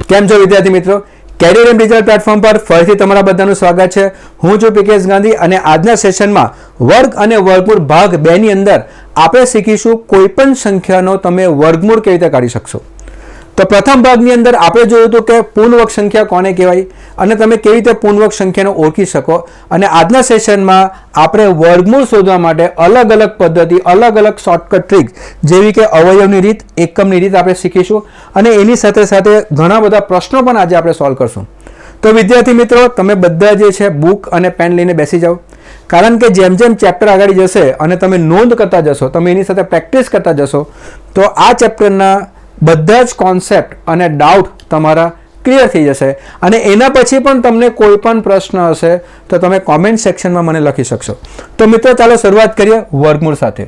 કેમ છો વિદ્યાર્થી મિત્રો? કેરિયર એન્ડ રિઝલ્ટ પ્લેટફોર્મ પર ફરીથી તમારા બધાનું સ્વાગત છે. હું છું પીકેએસ ગાંધી અને આજના સેશનમાં વર્ગ અને વર્ગમૂળ ભાગ 2 ની અંદર આપણે શીખીશું કોઈપણ સંખ્યાનો તમે વર્ગમૂળ કેવી રીતે કાઢી શકશો. તો પ્રથમ ભાગની અંદર આપણે જોયું હતું કે પૂર્ણવર્ગ સંખ્યા કોને કહેવાય અને તમે કેવી રીતે પૂર્ણવર્ગ સંખ્યાને ઓળખી શકો. અને આજના સેશનમાં આપણે વર્ગમૂળ શોધવા માટે અલગ અલગ પદ્ધતિ, અલગ અલગ શોર્ટકટ ટ્રીક જેવી કે અવયવની રીત, એકમની રીત આપણે શીખીશું અને એની સાથે સાથે ઘણા બધા પ્રશ્નો પણ આજે આપણે સોલ્વ કરશું. તો વિદ્યાર્થી મિત્રો, તમે બધા જે છે બુક અને પેન લઈને બેસી જાઓ, કારણ કે જેમ જેમ ચેપ્ટર આગળ જશે અને તમે નોંધ કરતા જશો, તમે એની સાથે પ્રેક્ટિસ કરતા જશો, તો આ ચેપ્ટરના બધા જ કોન્સેપ્ટ અને ડાઉટ તમારા ક્લિયર થઈ જશે. અને એના પછી પણ તમને કોઈ પણ પ્રશ્ન હશે તો તમે કોમેન્ટ સેક્શનમાં મને લખી શકશો. તો મિત્રો, ચાલો શરૂઆત કરીએ વર્ગમૂળ સાથે.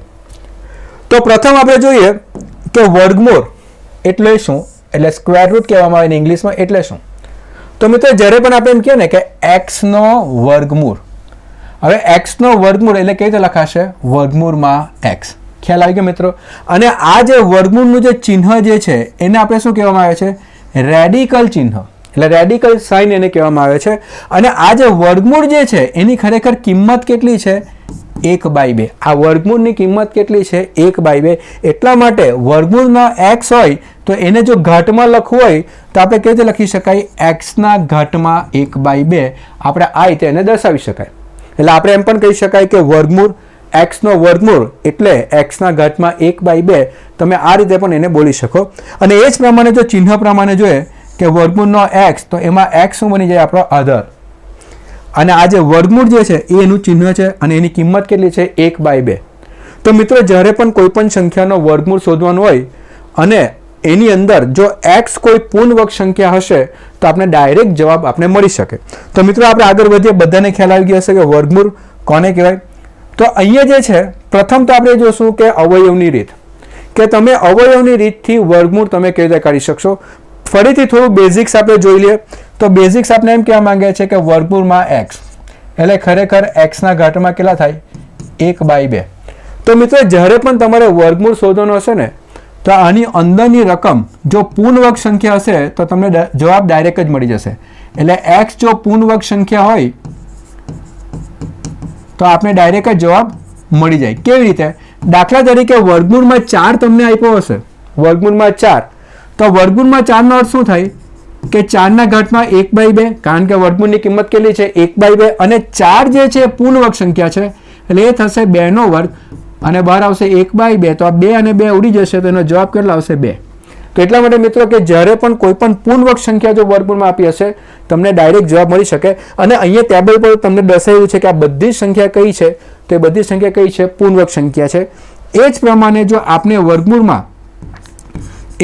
તો પ્રથમ આપણે જોઈએ કે વર્ગમૂળ એટલે શું, એટલે સ્ક્વેર રૂટ કહેવામાં આવે ઇંગ્લિશમાં, એટલે શું. તો મિત્રો, જ્યારે પણ આપણે એમ કહીએ ને કે x નો વર્ગમૂળ, હવે x નો વર્ગમૂળ એટલે કેવી રીતે લખાશે? વર્ગમૂળમાં x. ખ્યાલ આવી ગયો મિત્રો? અને આ જે વર્ગમૂળનું જે ચિહ્ન જે છે એને આપણે શું કહેવામાં આવે છે? રેડિકલ ચિહ્ન, એટલે રેડિકલ સાઇન એને કહેવામાં આવે છે. અને આ જે વર્ગમૂળ જે છે એની ખરેખર કિંમત કેટલી છે? 1/2. આ વર્ગમૂળની કિંમત કેટલી છે? 1/2. એટલા માટે વર્ગમૂળનો x હોય તો એને જો ઘાતમાં લખવું હોય તો આપણે કેવી રીતે લખી શકાય? x ના ઘાતમાં 1/2. આપણે આ રીતે એને દર્શાવી શકાય. એટલે આપણે એમ પણ કહી શકાય કે વર્ગમૂળ x નો વર્ગમૂળ એટલે x ના ઘાતમાં 1/2. તમે આ રીતે પણ એને બોલી શકો. અને એ જ પ્રમાણે જો ચિહ્ન પ્રમાણે જોઈએ કે વર્ગમૂળનો x, તો એમાં x શું બની જાય? આપણો આધાર. અને આ જે વર્ગમૂળ જે છે એ એનું ચિહ્ન છે અને એની કિંમત કેટલી છે? 1/2. તો મિત્રો, જ્યારે પણ કોઈ પણ સંખ્યાનો વર્ગમૂળ શોધવાનું હોય અને એની અંદર જો x કોઈ પૂર્ણવર્ગ સંખ્યા હશે તો આપણે ડાયરેક્ટ જવાબ આપણે મળી શકે. તો મિત્રો, આપણે આગળ વધીએ. બધાને ખ્યાલ આવી ગયો હશે કે વર્ગમૂળ કોને કહેવાય. તો અહીંયા જે છે પ્રથમ તો આપણે જોશું કે અવયવની રીત, કે તમે અવયવની રીતથી વર્ગમૂળ તમે કેવી રીતે કાઢી શકશો. ફરીથી થોડું બેઝિક્સ આપણે જોઈ લઈએ. તો બેઝિક્સ આપણે એમ કહેવા માંગે છે કે વર્ગમૂળમાં x એટલે ખરેખર x ના ઘાતમાં કેટલા થાય? 1/2. તો મિત્રો, જ્યારે પણ તમારે વર્ગમૂળ શોધવાનો હશે ને તો આની અંદરની રકમ જો પૂર્ણવર્ગ સંખ્યા હશે તો તમને જવાબ ડાયરેક્ટ જ મળી જશે. એટલે x જો પૂર્ણવર્ગ સંખ્યા હોય તો આપણે ડાયરેક્ટ જ જવાબ મળી જાય. કેવી રીતે? દાખલા તરીકે વર્ગમૂળમાં 4 તમને આપ્યો હશે, વર્ગમૂળમાં 4, તો વર્ગમૂળમાં 4 નો અર્થ શું થાય? કે 4 ના ઘાતમાં 1/2, કારણ કે વર્ગમૂળની કિંમત કેટલી છે? 1/2. અને 4 જે છે પૂર્ણવર્ગ સંખ્યા છે એટલે એ થશે 2 નો વર્ગ અને બહાર આવશે 1/2. તો આ 2 અને 2 ઉડી જશે તો એનો જવાબ કેટલો આવશે? 2. તો એટલા માટે મિત્રો કે જ્યારે પણ કોઈ પણ પૂર્ણવર્ગ સંખ્યા જો વર્ગમૂળમાં આપી હશે તમને ડાયરેક્ટ જવાબ મળી શકે. અને અહીંયા ટેબલ પર તમને દર્શાવ્યું છે કે આ બધી સંખ્યા કઈ છે? તો એ બધી સંખ્યા કઈ છે? પૂર્ણવર્ગ સંખ્યા છે. એ જ પ્રમાણે જો આપણે વર્ગમૂળમાં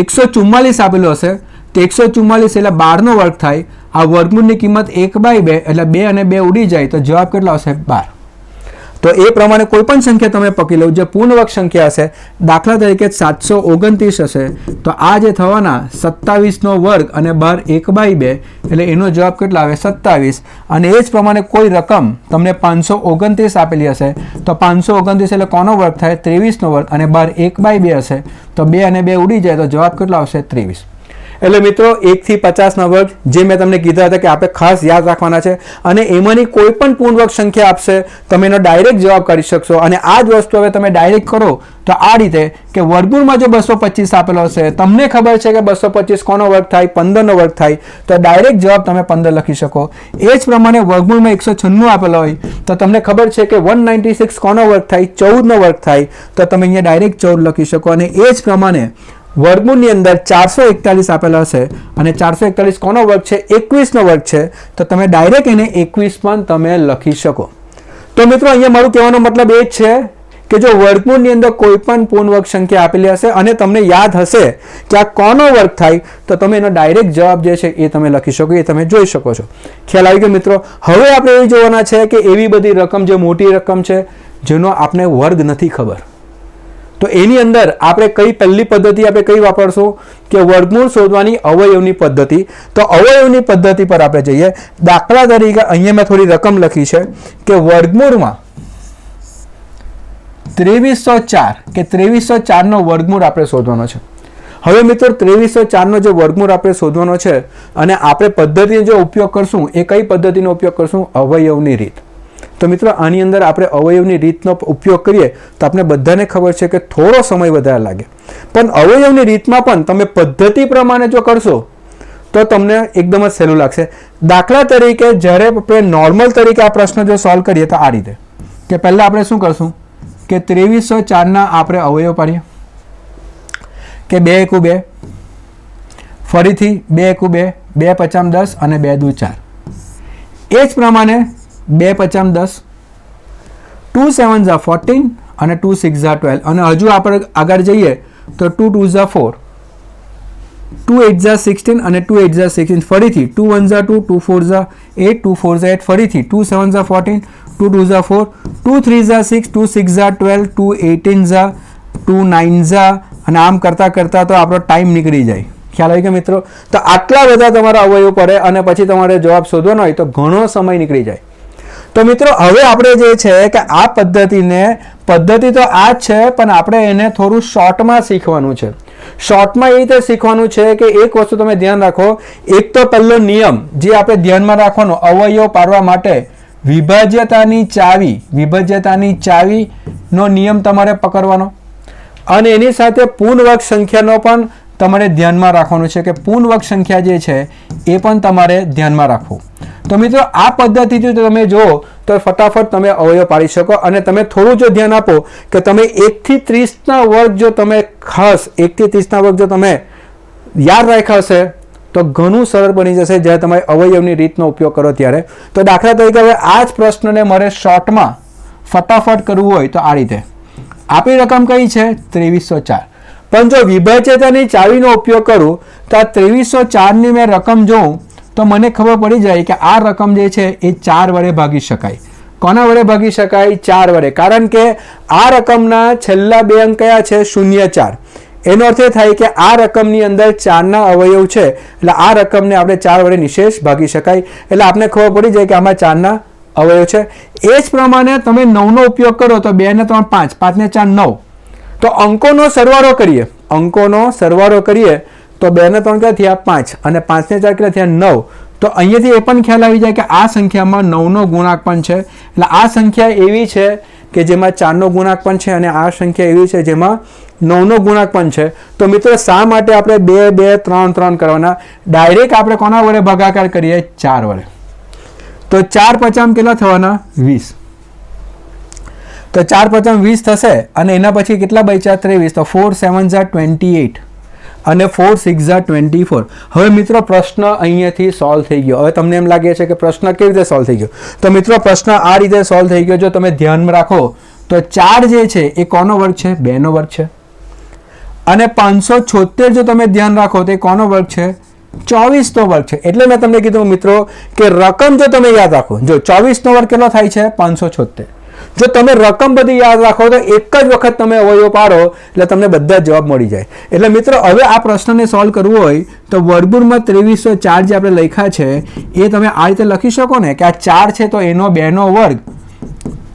144 આપેલો હશે તો 144 એટલે 12 નો વર્ગ થાય. આ વર્ગમૂળની કિંમત 1/2 એટલે 2 અને 2 ઉડી જાય તો જવાબ કેટલો આવશે? 12. તો એ પ્રમાણે કોઈ પણ સંખ્યા તમે પકડી લો જે પૂર્ણવર્ગ સંખ્યા હશે, દાખલા તરીકે 729 હશે તો આ જે થવાના 27 નો વર્ગ અને બાર 1/2 એટલે એનો જવાબ કેટલો આવે? 27. અને એ જ પ્રમાણે કોઈ રકમ તમને 529 આપેલી હશે તો 529 એટલે કોનો વર્ગ થાય? 23 નો વર્ગ અને બાર 1/2 હશે તો 2 અને 2 ઉડી જાય તો જવાબ કેટલો આવશે? 23. એટલે મિત્રો, 1 થી 50 ના વર્ગ જે મેં તમને કીધા હતા કે આપણે ખાસ યાદ રાખવાના છે. અને એમાંની કોઈ પણ પૂર્ણવર્ગ સંખ્યા આપશે તમે એનો ડાયરેક્ટ જવાબ કાઢી શકશો. અને આ જ વસ્તુ હવે તમે ડાયરેક્ટ કરો તો આ રીતે કે વર્ગમૂળમાં જો 225 આપેલો હશે, તમને ખબર છે કે 225 કોનો વર્ગ થાય? 15 નો વર્ગ થાય, તો ડાયરેક્ટ જવાબ તમે 15 લખી શકો. એ જ પ્રમાણે વર્ગમૂળમાં 196 આપેલો હોય તો તમને ખબર છે કે 196 કોનો વર્ગ થાય? 14 નો વર્ગ થાય, તો તમે અહીંયા ડાયરેક્ટ 14 લખી શકો. અને એ જ પ્રમાણે વર્ગમૂળની અંદર 441 આપેલા હશે અને 441 કોનો વર્ગ છે? 21 નો વર્ગ છે, તો તમે ડાયરેક્ટ એને 21 પણ તમે લખી શકો. તો મિત્રો, અહીંયા મારું કહેવાનો મતલબ એ જ છે કે જો વર્ગમૂળની અંદર કોઈ પણ પૂર્ણવર્ગ સંખ્યા આપેલી હશે અને તમને યાદ હશે કે આ કોનો વર્ગ થાય તો તમે એનો ડાયરેક્ટ જવાબ જે છે એ તમે લખી શકો, એ તમે જોઈ શકો છો. ખ્યાલ આવી ગયો મિત્રો? હવે આપણે એ જોવાના છે કે એવી બધી રકમ જે મોટી રકમ છે જેનો આપણે વર્ગ નથી ખબર, તો એની અંદર આપણે કઈ પહેલી પદ્ધતિ આપણે કઈ વાપરશું? કે વર્ગમૂળ શોધવાની અવયવની પદ્ધતિ. તો અવયવની પદ્ધતિ પર આપણે જઈએ. દાખલા તરીકે અહીંયા મેં થોડી રકમ લખી છે કે વર્ગમૂળમાં 2304 કે 2304 નો વર્ગમૂળ આપણે શોધવાનો છે. હવે મિત્રો 2304 જે વર્ગમૂળ આપણે શોધવાનો છે અને આપણે પદ્ધતિનો જો ઉપયોગ કરશું એ કઈ પદ્ધતિનો ઉપયોગ કરશું? અવયવની રીત. તો મિત્રો આની અંદર આપણે અવયવની રીતનો ઉપયોગ કરીએ તો આપણે બધાને ખબર છે કે થોડો સમય વધારે લાગે, પણ અવયવની રીતમાં પણ તમે પદ્ધતિ પ્રમાણે જો કરશો તો તમને એકદમ જ સહેલું લાગશે. દાખલા તરીકે જ્યારે આપણે નોર્મલ તરીકે આ પ્રશ્ન જો સોલ્વ કરીએ તો આ રીતે કે પહેલાં આપણે શું કરશું કે 2304ના આપણે અવયવ પાડીએ કે 2 એકુ 2, ફરીથી 2 એકુ 2, 2 પચામ 10 અને 2 દુ 4. એ જ પ્રમાણે 2 પચામ 10, 2 7 ઝા 14 અને 2 6 ઝા 12 અને હજુ આપણે આગળ જઈએ તો 2 2 ઝા 4, 2 8 ઝા 16 અને 2 8 ઝા 16, ફરીથી 2 1 ઝા 2, 2 4 ઝા 8, 2 4 ઝા 8, ફરીથી 2 7 ઝા 14, 2 2 ઝા 4, 2 3 ઝા 6, 2 6 ઝા 12, 2 18 ઝા, 2 9 ઝા અને આમ કરતાં કરતાં તો આપણો ટાઈમ નીકળી જાય. ખ્યાલ આવી ગયો મિત્રો? તો આટલા બધા તમારા અવયવ પડે અને પછી તમારે જવાબ શોધવાનો હોય તો ઘણો સમય નીકળી જાય. તો મિત્રો હવે આપણે જે છે કે આ પદ્ધતિ તો આ જ છે, પણ આપણે એને થોડું શોર્ટમાં શીખવાનું છે. શોર્ટમાં એ રીતે શીખવાનું છે કે એક વસ્તુ તમે ધ્યાન રાખો. એક તો પહેલો નિયમ જે આપણે ધ્યાનમાં રાખવાનો અવયવ પાડવા માટે, વિભાજ્યતાની ચાવીનો નિયમ તમારે પકડવાનો અને એની સાથે પૂર્ણવર્ગ સંખ્યાનો પણ તમારે ધ્યાનમાં રાખવાનું છે કે પૂર્ણવર્ગ સંખ્યા જે છે એ પણ તમારે ધ્યાનમાં રાખવું. તો મિત્રો આ પદ્ધતિથી તમે જુઓ તો ફટાફટ તમે અવયવ પાડી શકો અને તમે થોડું જો ધ્યાન આપો કે તમે 1 થી 30ના વર્ગ જો તમે ખાસ 1 થી 30ના વર્ગ જો તમે યાદ રાખ્યા હશે તો ઘણું સરળ બની જશે જ્યારે તમે અવયવની રીતનો ઉપયોગ કરો ત્યારે. તો દાખલા તરીકે હવે આ જ પ્રશ્નને મારે શોર્ટમાં ફટાફટ કરવું હોય તો આ રીતે આપણી રકમ કઈ છે? 2304. પણ જો વિભાજ્યતાની ચાવીનો ઉપયોગ કરું તો આ 2304ની મેં રકમ જોઉં તો મને ખબર પડી જાય કે આ રકમ જે છે એ 4 વડે ભાગી શકાય. કોના વડે ભાગી શકાય? 4 વડે. કારણ કે આ રકમના છેલ્લા 2 અંક કયા છે? 04. એનો અર્થ એ થાય કે આ રકમની અંદર 4ના અવયવ છે એટલે આ રકમને આપણે 4 વડે નિશેષ ભાગી શકાય. એટલે આપણે ખબર પડી જાય કે આમાં 4ના અવયવ છે. એ જ પ્રમાણે તમે 9નો ઉપયોગ કરો તો 2 ને 3 5, 5 ને 4 9. તો અંકોનો સરવાળો કરીએ તો 2 ને 3 કેટલા થયા? 5 અને 5 ને 4 કેટલા થયા? 9. તો અહીંયાથી એ પણ ખ્યાલ આવી જાય કે આ સંખ્યામાં 9નો ગુણાંક પણ છે. એટલે આ સંખ્યા એવી છે કે જેમાં 4નો ગુણાંક પણ છે અને આ સંખ્યા એવી છે જેમાં 9નો ગુણાંક પણ છે. તો મિત્રો શા માટે આપણે 2 2 3 3 કરવાના? ડાયરેક્ટ આપણે કોના વડે ભાગાકાર કરીએ? 4 વડે. તો 4 પચામ કેટલા થવાના? 20. તો 4 પચામ 20 થશે અને એના પછી કેટલા બચ્યા? 23. તો 4 7 ઝા 28 અને 4 6 ઝા 24. હવે મિત્રો પ્રશ્ન અહીંયાથી સોલ્વ થઈ ગયો. હવે તમને એમ લાગે છે કે પ્રશ્ન કેવી રીતે સોલ્વ થઈ ગયો? તો મિત્રો પ્રશ્ન આ રીતે સોલ્વ થઈ ગયો. જો તમે ધ્યાનમાં રાખો તો 4 જે છે એ કોનો વર્ગ છે? 2નો વર્ગ છે. અને 576 જો તમે ધ્યાન રાખો તો એ કોનો વર્ગ છે? 24નો વર્ગ છે. એટલે મેં તમને કીધું મિત્રો કે રકમ જો તમે યાદ રાખો, જો 24નો વર્ગ કેટલો થાય છે? 576. જો તમે રકમ બધી યાદ રાખો તો એક જ વખત તમે અવયવ પાડો એટલે તમને બધા જ જવાબ મળી જાય. એટલે મિત્રો હવે આ પ્રશ્નને સોલ્વ કરવું હોય તો વર્ગમૂળમાં 2304 જે આપણે લખ્યા છે એ તમે આ રીતે લખી શકો ને કે આ 4 છે તો એનો 2નો વર્ગ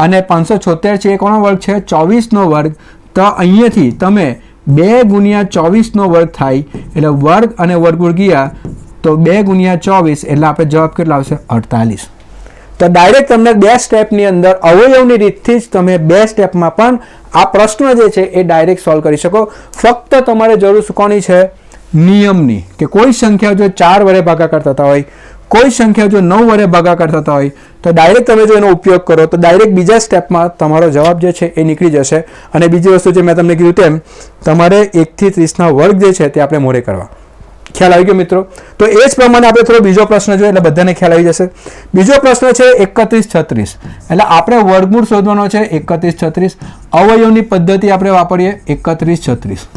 અને 576 છે એ કોનો વર્ગ છે? 24નો વર્ગ. તો અહીંયાથી તમે 2 ગુણ્યા 24નો વર્ગ થાય એટલે વર્ગ અને વર્ગમૂળ ગયા તો 2 ગુણ્યા 24 એટલે આપણે જવાબ કેટલો આવશે? 48. તો ડાયરેક્ટ તમને 2 સ્ટેપની અંદર અવયવની રીતથી જ તમે 2 સ્ટેપમાં પણ આ પ્રશ્ન જે છે એ ડાયરેક્ટ સોલ્વ કરી શકો. ફક્ત તમારે જરૂર કોની છે? નિયમની. કે કોઈ સંખ્યા જો 4 વડે ભાગાકાર થતા હોય, કોઈ સંખ્યા જો 9 વડે ભાગાકાર થતા હોય તો ડાયરેક્ટ તમે જો એનો ઉપયોગ કરો તો ડાયરેક્ટ બીજા સ્ટેપમાં તમારો જવાબ જે છે એ નીકળી જશે. અને બીજી વસ્તુ જે મેં તમને કીધું તેમ તમારે 1 થી 30ના વર્ગ જે છે તે આપણે મોડે કરવા. ખ્યાલ આવી ગયો મિત્રો? તો એ જ પ્રમાણે આપણે થોડો બીજો પ્રશ્ન જોઈએ એટલે બધાને ખ્યાલ આવી જશે. બીજો પ્રશ્ન છે 3136. એટલે આપણે વર્ગમૂળ શોધવાનો છે 3136. અવયવની પદ્ધતિ આપણે વાપરીએ 3136.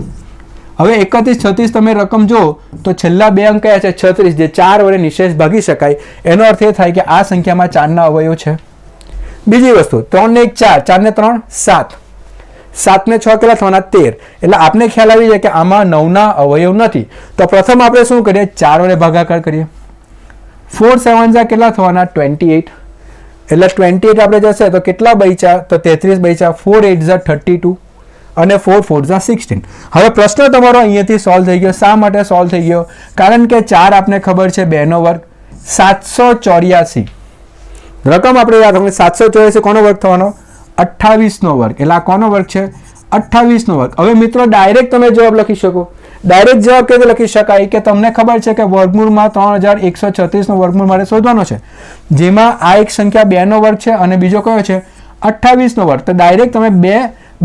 હવે 3136 તમે રકમ જો તો છેલ્લા 2 અંક કયા છે? 36, જે 4 વડે નિશેષ ભાગી શકાય. એનો અર્થ એ થાય કે આ સંખ્યામાં 4ના અવયવ છે. બીજી વસ્તુ 3 ને 1 4, 4 ને 3 7, 7 ને 6 કેટલા થવાના? 13. એટલે આપને ખ્યાલ આવી જાય કે આમાં 9ના અવયવ નથી. તો પ્રથમ આપણે શું કરીએ? 4 વડે ભાગાકાર કરીએ. 4 7 ઝા કેટલા થવાના? 28. એટલે 28 આપણે જશે તો કેટલા બચ્યા? તો 33 બચ્યા. 4 8 ઝા 32 અને 4 4 ઝા 16. હવે પ્રશ્ન તમારો અહીંયાથી સોલ્વ થઈ ગયો. શા માટે સોલ્વ થઈ ગયો? કારણ કે 4 આપને ખબર છે 2નો વર્ગ 784. રકમ આપણે યાદ રાખો 784 કોનો વર્ગ થવાનો? 28નો વર્ગ. એટલે આ કોનો વર્ગ છે? 28નો વર્ગ. હવે મિત્રો ડાયરેક્ટ તમે જવાબ લખી શકો. ડાયરેક્ટ જવાબ કેવી રીતે લખી શકાય કે તમને ખબર છે કે વર્ગમૂળમાં 3136નો વર્ગમૂળ મારે શોધવાનો છે, જેમાં આ એક સંખ્યા 2નો વર્ગ છે અને બીજો કયો છે? 28નો વર્ગ. તો ડાયરેક્ટ તમે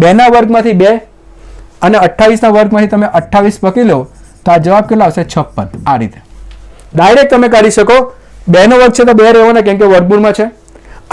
2ના વર્ગમાંથી 2 અને 28ના વર્ગમાંથી તમે 28 પકડી લો તો આ જવાબ કેટલો આવશે? 56. આ રીતે ડાયરેક્ટ તમે કાઢી શકો. 2નો વર્ગ છે તો 2 રહેવાના કેમ કે વર્ગમૂળમાં છે.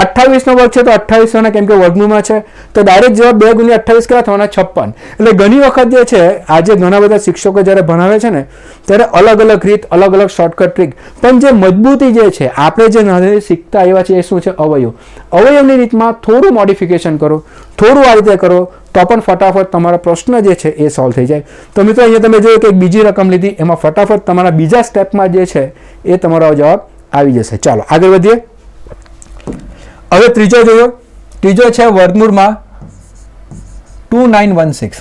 28નો વર્ગ છે તો 28 રહેવાના કેમ કે વર્ગમૂળમાં છે. તો ડાયરેક્ટ જવાબ 2 × 28 કેટલા થવાના? 56. એટલે ઘણી વખત જે છે આજે ઘણા બધા શિક્ષકો જ્યારે ભણાવે છે ને ત્યારે અલગ અલગ રીત, અલગ અલગ શોર્ટકટ ટ્રીક, પણ જે મજબૂતી જે છે આપણે જે નાની શીખતા આવ્યા છે એ શું છે? અવયવ. અવયવની રીતમાં થોડું મોડિફિકેશન કરો, થોડું આ રીતે કરો તો પણ ફટાફટ તમારો પ્રશ્ન જે છે એ સોલ્વ થઈ જાય. તો મિત્રો અહીંયા તમે જોયું કે એક બીજી રકમ લીધી, એમાં ફટાફટ તમારા બીજા સ્ટેપમાં જે છે એ તમારો જવાબ આવી જશે. ચાલો આગળ વધીએ. હવે ત્રીજો જોયો. ત્રીજો છે વર્ગમૂળમાં 2916.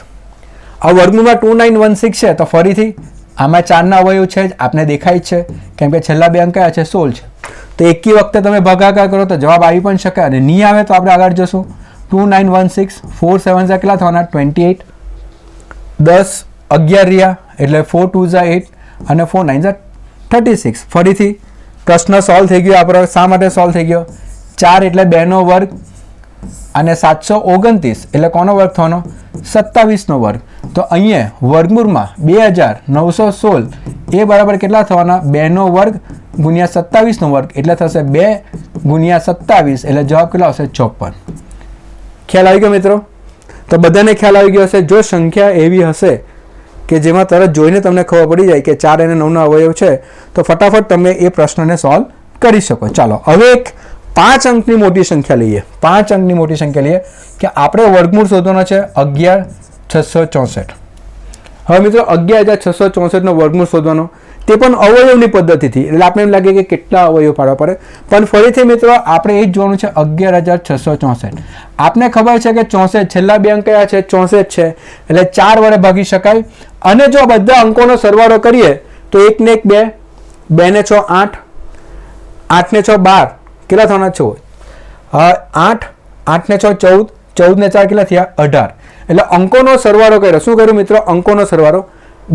આ વર્ગમૂળમાં 2916 છે તો ફરીથી આમાં 4ના અવયવ છે જ, આપને દેખાય જ છે કેમ કે છેલ્લા 2 અંક કયા છે? 16 છે. તો એકી વખતે તમે ભાગાકાર કરો તો જવાબ આવી પણ શકે અને નહીં આવે તો આપણે આગળ જશું. 2916 4 7 ઝા કેટલા થવાના? 28. 10 11 રહ્યા એટલે 4 2 ઝા 8 અને 4 9 ઝા 36. ફરીથી પ્રશ્ન સોલ્વ થઈ ગયો આપણો. શા માટે સોલ્વ થઈ ગયો? 4 એટલે 2નો વર્ગ અને 729 એટલે કોનો વર્ગ થવાનો? 27નો વર્ગ. તો અહીંયા વર્ગમૂળમાં 2916 એ બરાબર કેટલા થવાના? 2નો વર્ગ ગુણ્યા 27નો વર્ગ એટલે થશે 2 ગુણ્યા 27 એટલે જવાબ કેટલો આવશે? 54. ખ્યાલ આવી ગયો મિત્રો? તો બધાને ખ્યાલ આવી ગયો હશે. જો સંખ્યા એવી હશે કે જેમાં તરત જોઈને તમને ખબર પડી જાય કે 4 અને 9નો અવયવ છે તો ફટાફટ તમે એ પ્રશ્નને સોલ્વ કરી શકો. ચાલો હવે એક 5 અંકની મોટી સંખ્યા લઈએ. 5 અંકની મોટી સંખ્યા લઈએ કે આપણે વર્ગમૂળ શોધવાનો છે 11664. હવે મિત્રો 11664નો વર્ગમૂળ શોધવાનો, તે પણ અવયવની પદ્ધતિથી. એટલે આપણે એમ લાગે કે કેટલા અવયવ પાડવા પડે, પણ ફરીથી મિત્રો આપણે એ જ જોવાનું છે 11664. આપને ખબર છે કે 64 છેલ્લા 2 અંક કયા છે? 64 છે. એટલે 4 વડે ભાગી શકાય અને જો બધા અંકોનો સરવાળો કરીએ તો 1 ને 1 2, 2 ને 6 8, 8 ને 6 12 કેટલા થવાના? 14. 8 8 ને 6 14, 14 ને 4 કેટલા થયા? 18. એટલે અંકોનો સરવાળો કર્યો. શું કર્યું મિત્રો? અંકોનો સરવાળો.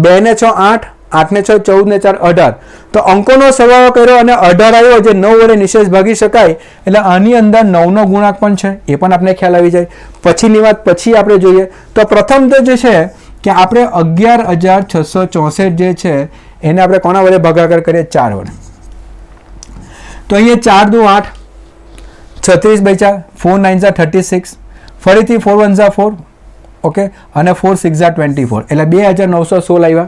2 ને 6 8, 8 ને 6 14 ને 4 18. તો અંકોનો સરવાળો કર્યો અને 18 આવ્યો જે 9 વડે નિશેષ ભાગી શકાય. એટલે આની અંદર 9નો ગુણાંક પણ છે, એ પણ આપણે ખ્યાલ આવી જાય. પછીની વાત પછી આપણે જોઈએ. તો પ્રથમ તો જે છે કે આપણે 11664 જે છે એને આપણે કોના વડે ભાગાકાર કરીએ? 4 વડે. તો અહીંયા 4 દુ 8, 36 × 4, 4 9 ઝા 36, ફરીથી 4 1 ઝા 4, ઓકે, અને 4 6 ઝા 24 એટલે 2916 આવ્યા.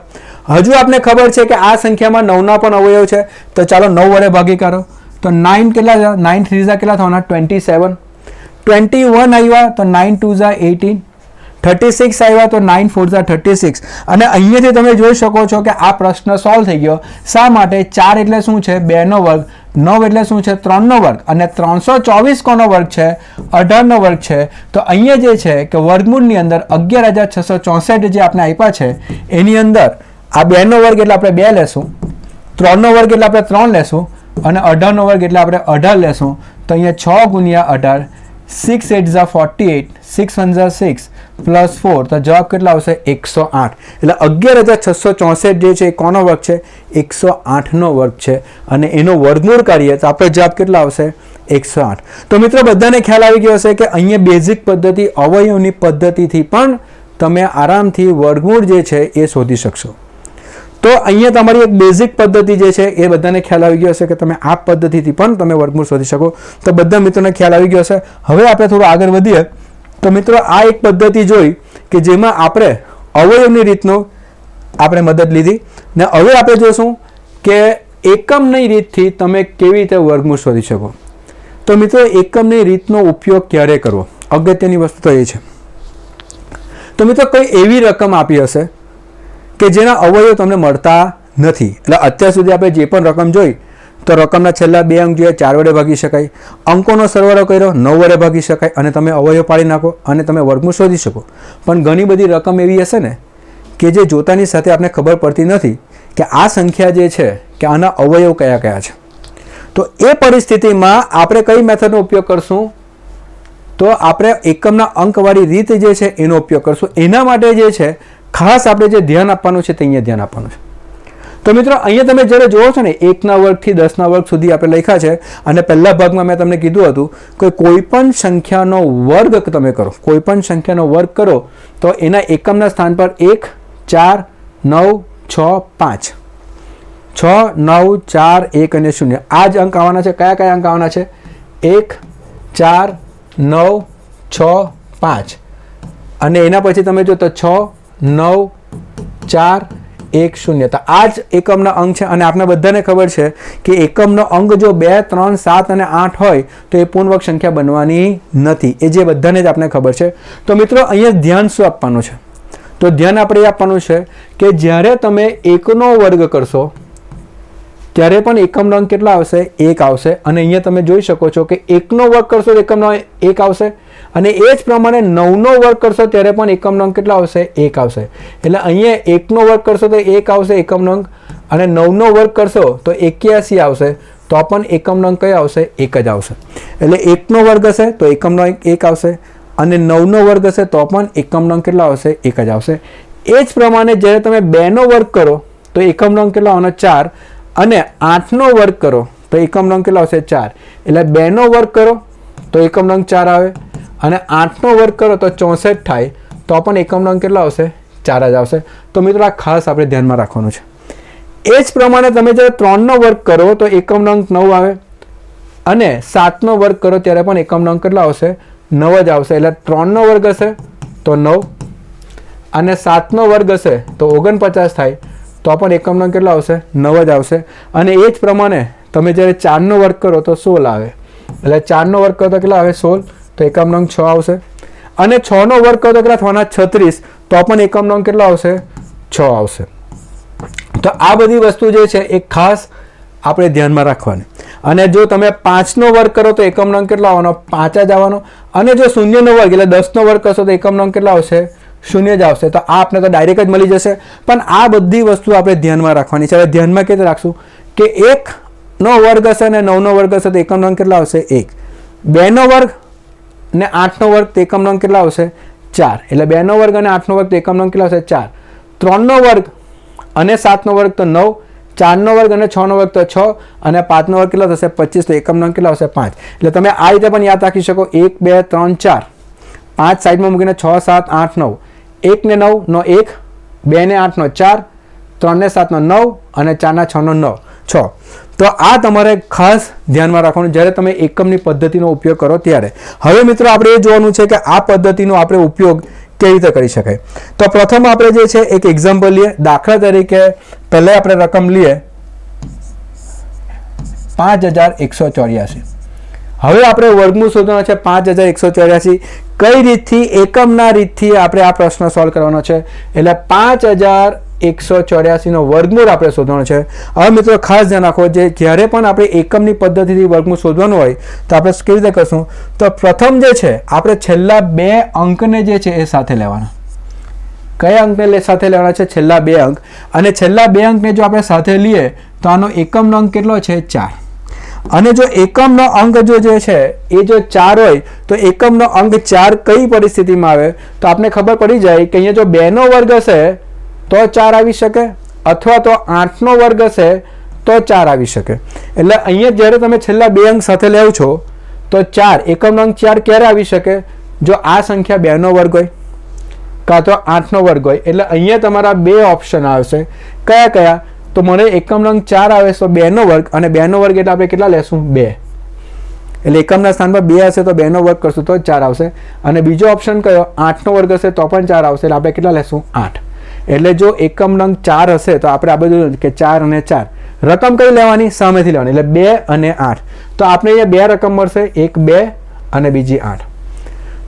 હજુ આપને ખબર છે કે આ સંખ્યામાં 9ના પણ અવયવ છે તો ચાલો 9 વડે ભાગી કરો. તો 9 કેટલા? 9 3 ઝા કેટલા થવાના? 27. 21 આવ્યા તો 9 2 ઝા 18, 36 આવ્યા તો 9 4 ઝા 36. અને અહીંયાથી તમે જોઈ શકો છો કે આ પ્રશ્ન સોલ્વ થઈ ગયો. શા માટે? 4 એટલે શું છે? 2નો વર્ગ. 9 એટલે શું છે? 3નો વર્ગ. અને 324 કોનો વર્ગ છે? 18નો વર્ગ છે. તો અહીંયા જે છે કે વર્ગમૂળની અંદર 11664 જે આપણે આપ્યા છે એની અંદર આ 2નો વર્ગ એટલે આપણે 2 લેશું, 3નો વર્ગ એટલે આપણે 3 લેશું અને 18નો વર્ગ એટલે આપણે 18 લેશું. તો અહીંયા 6 ગુણ્યા 18, 6 8 ઝા 48, 6 1 ઝા 6 પ્લસ 4 તો જવાબ કેટલા આવશે? 108. એટલે 11664 જે છે એ કોનો વર્ગ છે? 108નો વર્ગ છે અને એનો વર્ગમૂળ કાઢીએ તો આપણે જવાબ કેટલા આવશે? 108. તો મિત્રો બધાને ખ્યાલ આવી ગયો હશે કે અહીંયા બેઝિક પદ્ધતિ અવયવની પદ્ધતિથી પણ તમે આરામથી વર્ગમૂળ જે છે એ શોધી શકશો. તો અહીંયા તમારી એક બેઝિક પદ્ધતિ જે છે એ બધાને ખ્યાલ આવી ગયો હશે કે તમે આ પદ્ધતિથી પણ તમે વર્ગમૂળ શોધી શકો. તો બધા મિત્રોને ખ્યાલ આવી ગયો હશે. હવે આપણે થોડું આગળ વધીએ. તો મિત્રો આ એક પદ્ધતિ જોઈ કે જેમાં આપણે અવયવની રીતનો આપણે મદદ લીધી ને હવે આપણે જોઈશું કે એકમની રીતથી તમે કેવી રીતે વર્ગમૂળ શોધી શકો. તો મિત્રો એકમની રીતનો ઉપયોગ ક્યારે કરવો? અગત્યની વસ્તુ તો એ છે. તો મિત્રો કોઈ એવી રકમ આપી હશે કે જેના અવયવ તમને મળતા નથી. એટલે અત્યાર સુધી આપણે જે પણ રકમ જોઈ તો રકમના છેલ્લા 2 અંક જોઈએ 4 વડે ભાગી શકાય, અંકોનો સરવાળો કર્યો 9 વડે ભાગી શકાય અને તમે અવયવ પાડી નાખો અને તમે વર્ગમૂળ શોધી શકો. પણ ઘણી બધી રકમ એવી હશે ને કે જે જોતાની સાથે આપણે ખબર પડતી નથી કે આ સંખ્યા જે છે કે આના અવયવ કયા કયા છે. તો એ પરિસ્થિતિમાં આપણે કઈ મેથડનો ઉપયોગ કરશું? તો આપણે એકમના અંકવાળી રીત જે છે એનો ઉપયોગ કરશું. એના માટે જે છે ખાસ આપણે જે ધ્યાન આપવાનું છે તે અહીંયા ધ્યાન આપવાનું છે. તો મિત્રો અહીંયા તમે જ્યારે જોવો છો ને 1ના વર્ગથી 10ના વર્ગ સુધી આપણે લખ્યા છે અને પહેલા ભાગમાં મેં તમને કીધું હતું કે કોઈ પણ સંખ્યાનો વર્ગ તમે કરો, કોઈ પણ સંખ્યાનો વર્ગ કરો તો એના એકમના સ્થાન પર 1, 4, 9, 6, 5, 6, 9, 4, 1 અને 0 આ જ અંક આવવાના છે. કયા કયા અંક આવવાના છે? 1, 4, 9, 6, 5 અને એના પછી તમે જો તો 6, 9, 4, 1, 0. તો આ જ એકમના અંક છે અને આપણે બધાને ખબર છે કે એકમનો અંક જો 2, 3, 7 અને 8 હોય તો એ પૂર્ણવર્ગ સંખ્યા બનવાની નથી. એ જે બધાને જ આપણે ખબર છે. તો મિત્રો અહીંયા ધ્યાન શું આપવાનું છે? તો ધ્યાન આપણે એ આપવાનું છે કે જ્યારે તમે 1નો વર્ગ કરશો ત્યારે પણ એકમનો અંક કેટલા આવશે? 1 આવશે. અને અહીંયા તમે જોઈ શકો છો કે 1નો વર્ગ કરશો તો એકમનો 1 આવશે અને એ જ પ્રમાણે 9નો વર્ગ કરશો ત્યારે પણ એકમનો અંક કેટલા આવશે? 1 આવશે. એટલે અહીંયા 1નો વર્ગ કરશો તો 1 આવશે એકમનો અંક અને 9નો વર્ગ કરશો તો 81 આવશે. તો પણ એકમનો અંક કયો આવશે? 1 જ આવશે. એટલે 1નો વર્ગ હશે તો એકમનો અંક 1 આવશે અને 9નો વર્ગ હશે તો પણ એકમનો અંક કેટલા આવશે? 1 જ આવશે. એ જ પ્રમાણે જ્યારે તમે 2નો વર્ગ કરો તો એકમનો અંક કેટલા આવવાનો? 4 અને 8નો વર્ગ કરો તો એકમનો અંક કેટલા આવશે? 4. એટલે 2નો વર્ગ કરો તો એકમનો અંક 4 આવે અને 8નો વર્ગ કરો તો 64 થાય તો પણ એકમનો અંક કેટલા આવશે? 4 જ આવશે. તો મિત્રો આ ખાસ આપણે ધ્યાનમાં રાખવાનું છે. એ જ પ્રમાણે તમે જ્યારે 3નો વર્ગ કરો તો એકમનો અંક 9 આવે અને 7નો વર્ગ કરો ત્યારે પણ એકમનો અંક કેટલા આવશે? 9 જ આવશે. એટલે 3નો વર્ગ હશે તો 9 અને 7નો વર્ગ હશે તો 49 થાય તો પણ એકમનો અંક કેટલા આવશે? 9 જ આવશે. અને એ જ પ્રમાણે તમે જ્યારે 4નો વર્ગ કરો તો 16 આવે. એટલે 4નો વર્ગ કરો તો કેટલા આવે? 16. તો એકમનો અંક 6 આવશે અને 6નો વર્ગ કરો તો કેટલા થવાના? 36. તો પણ એકમનો અંક કેટલા આવશે? 6 આવશે. તો આ બધી વસ્તુ જે છે એ ખાસ આપણે ધ્યાનમાં રાખવાની. અને જો તમે 5નો વર્ગ કરો તો એકમનો અંક કેટલા આવવાનો? 5 જ આવવાનો. અને જો 0નો વર્ગ એટલે 10નો વર્ગ કરશો તો એકમનો અંક કેટલા આવશે? 0 જ આવશે. તો આ આપણે તો ડાયરેક્ટ જ મળી જશે. પણ આ બધી વસ્તુ આપણે ધ્યાનમાં રાખવાની છે. હવે ધ્યાનમાં કેવી રીતે રાખશું કે 1નો વર્ગ હશે અને 9નો વર્ગ હશે તો એકમનો અંક કેટલા આવશે? 1. 2નો વર્ગ ને 8નો વર્ગ તો એકમનો અંક કેટલા આવશે? 4. એટલે 2નો વર્ગ અને 8નો વર્ગ તો એકમનો અંક કેટલા આવશે? 4. 3નો વર્ગ અને 7નો વર્ગ તો 9. 4નો વર્ગ અને 6નો વર્ગ તો 6 અને 5નો વર્ગ કેટલા થશે? 25. તો એકમનો અંક કેટલા આવશે? 5. એટલે તમે આ રીતે પણ યાદ રાખી શકો. 1, 2, 3, 4, 5 સાઈડમાં મૂકીને 6, 7, 8, 9. 1 ને 9 નો 1, 2 ને 8 નો 4, 3 ને 7 નો 9 અને 4 ના 6 નો 6. તો આ તમારે ખાસ ધ્યાનમાં રાખવાનું જ્યારે તમે એકમની પદ્ધતિનો ઉપયોગ કરો ત્યારે. હવે મિત્રો આપણે એ જોવાનું છે કે આ પદ્ધતિનો આપણે ઉપયોગ કેવી રીતે કરી શકાય. તો પ્રથમ આપણે જે છે એક એક્ઝામ્પલ લઈએ. દાખલા તરીકે પહેલા આપણે રકમ લઈએ 5184. હવે આપણે વર્ગમૂળ શોધવાનો છે 5184. કઈ રીતથી? એકમના રીતથી આપણે આ પ્રશ્ન સોલ્વ કરવાનો છે. એટલે 5184 નો વર્ગમૂળ આપણે શોધવાનો છે. હવે મિત્રો ખાસ ધ્યાન રાખો, જે જ્યારે પણ આપણે એકમની પદ્ધતિથી વર્ગમૂળ શોધવાનું હોય તો આપણે કેવી રીતે કરશું? તો પ્રથમ જે છે આપણે છેલ્લા 2 અંકને જે છે એ સાથે લેવાના. કયા અંકને સાથે લેવાના છે? છેલ્લા 2 અંક. અને છેલ્લા 2 અંકને જો આપણે સાથે લઈએ તો આનો એકમનો અંક કેટલો છે? 4. અને જો એકમનો અંક જો જે છે એ જો 4 હોય તો એકમનો અંક 4 કઈ પરિસ્થિતિમાં આવે? તો આપણે ખબર પડી જાય કે અહીંયા જો 2નો વર્ગ હશે તો 4 આવી શકે અથવા તો 8નો વર્ગ હશે તો 4 આવી શકે. એટલે અહીંયા જ્યારે તમે છેલ્લા 2 અંક સાથે લેવ છો તો 4 એકમનો અંક 4 ક્યારે આવી શકે? જો આ સંખ્યા 2નો વર્ગ હોય કાં તો 8નો વર્ગ હોય. એટલે અહીંયા તમારા 2 ઓપ્શન આવશે. કયા કયા? તો મને એકમનો અંક 4 આવે તો 2નો વર્ગ અને 2નો વર્ગ એટલે આપણે કેટલા લેશું? 2. એટલે એકમના સ્થાન પર 2 હશે તો 2નો વર્ગ કરશું તો 4 આવશે. અને બીજો ઓપ્શન કયો? 8નો વર્ગ હશે તો પણ 4 આવશે. એટલે આપણે કેટલા લેશું? 8. એટલે જો એકમનો અંક 4 હશે તો આપણે આ બધું કે 4 અને 4 રકમ કઈ લેવાની? સામેથી લેવાની. એટલે 2 અને 8. તો આપણે અહીંયા 2 રકમ મળશે, એક 2 અને બીજી 8.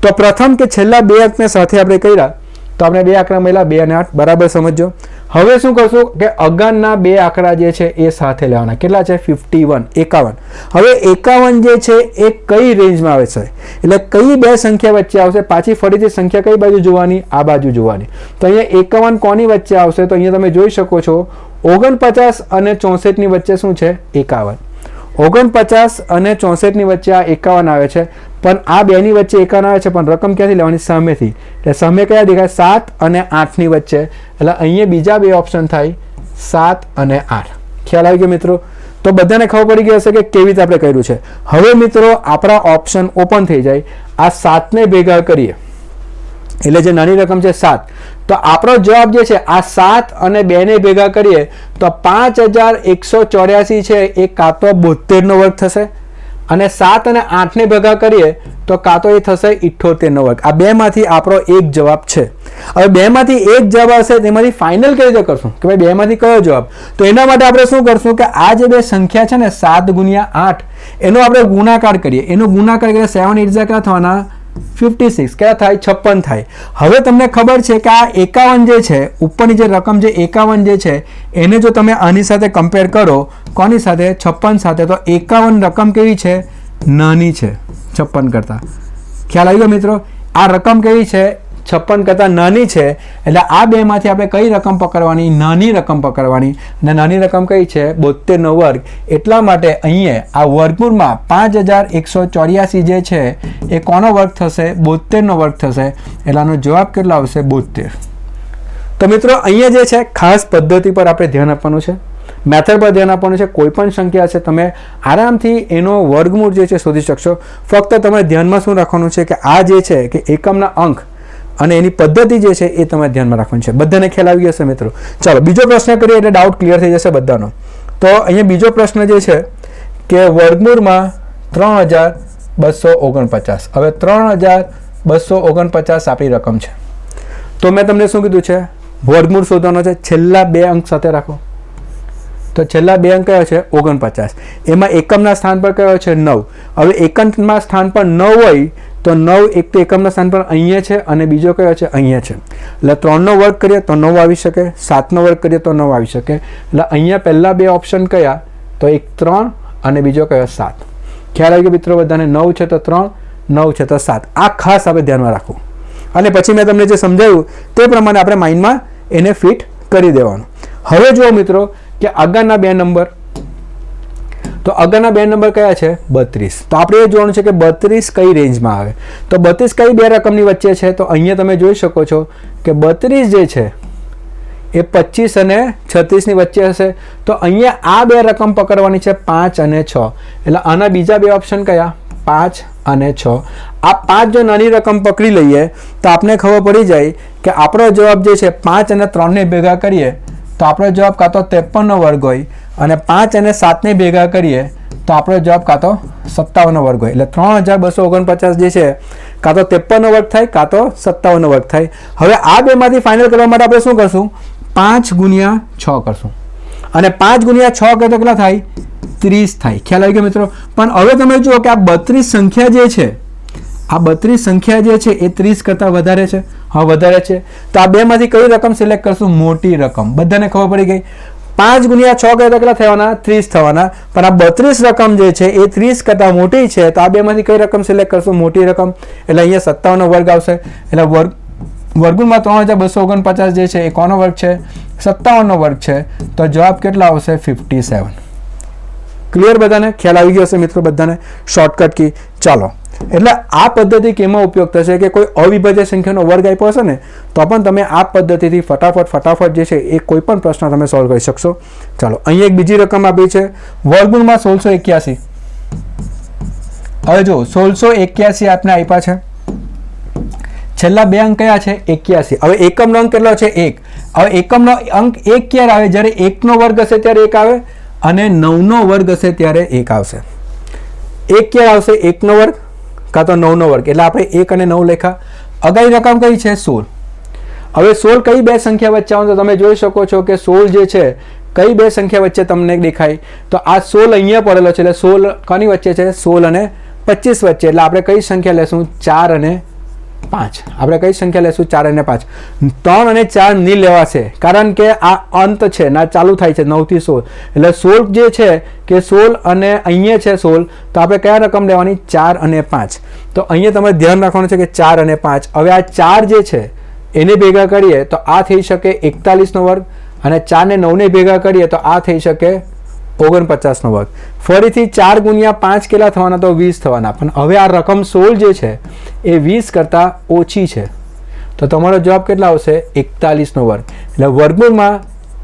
તો પ્રથમ કે છેલ્લા 2 અંકને સાથે આપણે કર્યા તો આપણે 2 આંકડા મળ્યા 2 અને 8. બરાબર સમજો. હવે શું કરશું કે અગાઉના બે આંકડા જે છે એ સાથે લેવાના. કેટલા છે? 51, 51. હવે 51 જે છે એ કઈ રેન્જમાં આવે છે, એટલે કઈ બે સંખ્યા વચ્ચે આવશે? પાછી ફરીથી સંખ્યા કઈ બાજુ જોવાની? આ બાજુ જોવાની. તો અહીંયા 51 કોની વચ્ચે આવશે? તો અહીંયા તમે જોઈ શકો છો 49 અને 64 ની વચ્ચે શું છે? 51. 49 અને 64 ની વચ્ચે આ 51 આવે છે, પણ આ બેની વચ્ચે 51 આવે છે, પણ રકમ ક્યાંથી લેવાની? સામેથી. એટલે સામે કયા દેખાય? 7 અને 8 ની વચ્ચે. એટલે અહીંયા બીજા બે ઓપ્શન થાય 7 અને 8. ખ્યાલ આવી ગયો મિત્રો? તો બધાને ખબર પડી ગઈ હશે કે કેવી રીતે આપણે કર્યું છે. હવે મિત્રો આપણા ઓપ્શન ઓપન થઈ જાય. આ 7 ને ભેગા કરીએ એટલે જે નાની રકમ છે 7, તો આપણો જવાબ જે છે આ 7 અને 2 ને ભેગા કરીએ તો 5184 છે એ કાં તો 72 નો વર્ગ થશે, અને 7 અને 8 ને ભેગા કરીએ તો કાં તો એ થશે 78 નો વર્ગ. આ બેમાંથી આપણો એક જવાબ છે. હવે બેમાંથી એક જવાબ હશે તેમાંથી ફાઇનલ કઈ રીતે કરશું કે ભાઈ બેમાંથી કયો જવાબ? તો એના માટે આપણે શું કરશું કે આ જે બે સંખ્યા છે ને 7 ગુણ્યા 8 એનો આપણે ગુણાકાર કરીએ. એનો ગુણાકાર કરીએ 7 8 કેટલા થવાના? 56. કેટલા થાય? 56 થાય. હવે તમને ખબર છે કે આ 51 જે છે ઉપરની જે રકમ જે 51 જે છે એને જો તમે આની સાથે કમ્પેર કરો, કોની સાથે? 56 સાથે, તો 51 રકમ કેવી છે? નાની છે 56 કરતાં. ખ્યાલ આવી ગયો મિત્રો? આ રકમ કેવી છે? 56 કરતાં નાની છે. એટલે આ બેમાંથી આપણે કઈ રકમ પકડવાની? નાની રકમ પકડવાની. અને નાની રકમ કઈ છે? 72 નો વર્ગ. એટલા માટે અહીંયા આ વર્ગમૂળમાં 5184 જે છે એ કોનો વર્ગ થશે? 72 નો વર્ગ થશે. એટલે આનો જવાબ કેટલો આવશે? 72. તો મિત્રો અહીંયા જે છે ખાસ પદ્ધતિ પર આપણે ધ્યાન આપવાનું છે, મેથડ પર ધ્યાન આપવાનું છે. કોઈ પણ સંખ્યા છે તમે આરામથી એનો વર્ગમૂળ જે છે શોધી શકશો. ફક્ત તમારે ધ્યાનમાં શું રાખવાનું છે કે આ જે છે કે એકમના અંક અને એની પદ્ધતિ જે છે એ તમારે ધ્યાનમાં રાખવાની છે. બધાને ખ્યાલ આવી જશે મિત્રો? ચાલો બીજો પ્રશ્ન કરીએ એટલે ડાઉટ ક્લિયર થઈ જશે બધાનો. તો અહીંયા બીજો પ્રશ્ન જે છે કે વર્ગમૂળમાં 3249. હવે 3249 આપણી રકમ છે. તો મેં તમને શું કીધું છે? વર્ગમૂળ શોધવાનો છે. છેલ્લા બે અંક સાથે રાખો. તો છેલ્લા બે અંક કયો છે? 49. એમાં એકમના સ્થાન પર કયો છે? 9. હવે એકમના સ્થાન પર 9 હોય તો 9 એક તો એકમના સ્થાન પર અહીંયા છે અને બીજો કયો છે? અહીંયા છે. એટલે 3 નો વર્ગ કરીએ તો 9 આવી શકે, 7 નો વર્ગ કરીએ તો 9 આવી શકે. એટલે અહીંયા પહેલા બે ઓપ્શન કયા? તો એક 3 અને બીજો કયો? 7. ખ્યાલ આવી ગયો મિત્રો બધાને? 9 છે તો 3, 9 છે તો 7. આ ખાસ આપણે ધ્યાનમાં રાખવું. અને પછી મેં તમને જે સમજાવ્યું તે પ્રમાણે આપણે માઇન્ડમાં એને ફિટ કરી દેવાનું. હવે જુઓ મિત્રો કે આગળના બે નંબર, તો આગળના બે નંબર કયા છે? 32. તો આપણે એ જોવાનું છે કે 32 કઈ રેન્જમાં આવે. તો 32 કઈ બે રકમની વચ્ચે છે? તો અહીંયા તમે જોઈ શકો છો કે 32 જે છે એ 25 અને 36 ની વચ્ચે હશે. તો અહીંયા આ બે રકમ પકડવાની છે 5 અને 6. એટલે આના બીજા બે ઓપ્શન કયા? 5 અને 6. આ 5 જો નાની રકમ પકડી લઈએ તો આપણે ખબર પડી જાય કે આપણો જવાબ જે છે 5 અને 3 ને ભેગા કરીએ તો આપણો જવાબ કાં તો 53 નો વર્ગ હોય, અને 5 અને 7 ને ભેગા કરીએ તો આપણો જવાબ કાં તો 57 નો વર્ગ હોય. એટલે 3249 જે છે કાં તો 53 નો વર્ગ થાય કાં તો 57 નો વર્ગ થાય. હવે આ બેમાંથી ફાઇનલ કરવા માટે આપણે શું કરશું? 5 ગુણ્યા 6 કરશું. અને 5 ગુણ્યા 6 કરતા કેટલા થાય? 30 થાય. ખ્યાલ આવી ગયો મિત્રો? પણ હવે તમે જુઓ કે આ 32 સંખ્યા જે છે, આ 32 સંખ્યા જે છે એ 30 કરતાં વધારે છે. હા વધારે છે. તો આ બેમાંથી કઈ રકમ સિલેક્ટ કરશું? મોટી રકમ. બધાને ખબર પડી ગઈ? 5 ગુણ્યા 6 કરતા કેટલા થવાના? 30 થવાના. પણ આ 32 રકમ જે છે એ 30 કરતાં મોટી છે. તો આ બેમાંથી કઈ રકમ સિલેક્ટ કરશું? મોટી રકમ. એટલે અહીંયા 57 નો વર્ગ આવશે. એટલે વર્ગમૂળમાં 3249 જે છે એ કોનો વર્ગ છે? 57 નો વર્ગ છે. તો જવાબ કેટલા આવશે? 57. ક્લિયર બધાને? ખ્યાલ આવી ગયો હશે મિત્રો બધાને? Shortcut key. ચાલો, એટલે આ પદ્ધતિ કેમાં ઉપયોગ થશે કે કોઈ અવિભાજ્ય સંખ્યાનો વર્ગ આપ્યો હશે ને તો પણ તમે આ પદ્ધતિથી ફટાફટ જે છે એ કોઈ પણ પ્રશ્ન તમે સોલ્વ કરી શકશો. ચાલો, અહીંયા એક બીજી રકમ આપી છે વર્ગમૂળમાં 1681. હવે જો 1681 આપને આપ્યા છે. છેલ્લા બે અંક કયા છે? 81. હવે એકમનો અંક કેટલો છે? 1. હવે એકમનો અંક 1 ક્યારે આવે? જ્યારે 1 નો વર્ગ હશે ત્યારે 1 આવે, અને 9 નો વર્ગ હશે ત્યારે 1 આવશે. 1 ક્યારે આવશે? 1 નો વર્ગ કાં તો 9 નો વર્ગ. એટલે આપણે 1 અને 9 લેખા. અગાઉની રકમ કઈ છે? 16. હવે 16 કઈ બે સંખ્યા વચ્ચે આવે? તો તમે જોઈ શકો છો કે 16 જે છે કઈ બે સંખ્યા વચ્ચે તમને દેખાય? તો આ 16 અહીંયા પડેલો છે. એટલે 16 કોની વચ્ચે છે? 16 અને 25 વચ્ચે. એટલે આપણે કઈ સંખ્યા લેશું? 4 અને 5. આપણે કઈ સંખ્યા લેશું? 4 અને 5. 3 અને 4 નહીં લેવાશે, કારણ કે આ અંત છે ના ચાલુ થાય છે 9 થી 16, એટલે 16 જે છે કે 16 અને અહીંયા છે 16, તો આપણે કયા રકમ લેવાની? 4 અને 5. તો અહીંયા તમારે ધ્યાન રાખવાનું છે કે 4 અને 5. હવે આ 4 જે છે એને ભેગા કરીએ તો આ થઈ શકે 41 નો વર્ગ, અને 4 ને 9 ને ભેગા કરીએ તો આ થઈ શકે 49 નો વર્ગ. ફરીથી 4 ગુણ્યા 5 કેટલા થવાના? તો 20 થવાના. પણ હવે આ રકમ 16 જે છે એ 20 કરતાં ઓછી છે, તો તમારો જવાબ કેટલા આવશે? 41 નો વર્ગ. એટલે વર્ગમૂળમાં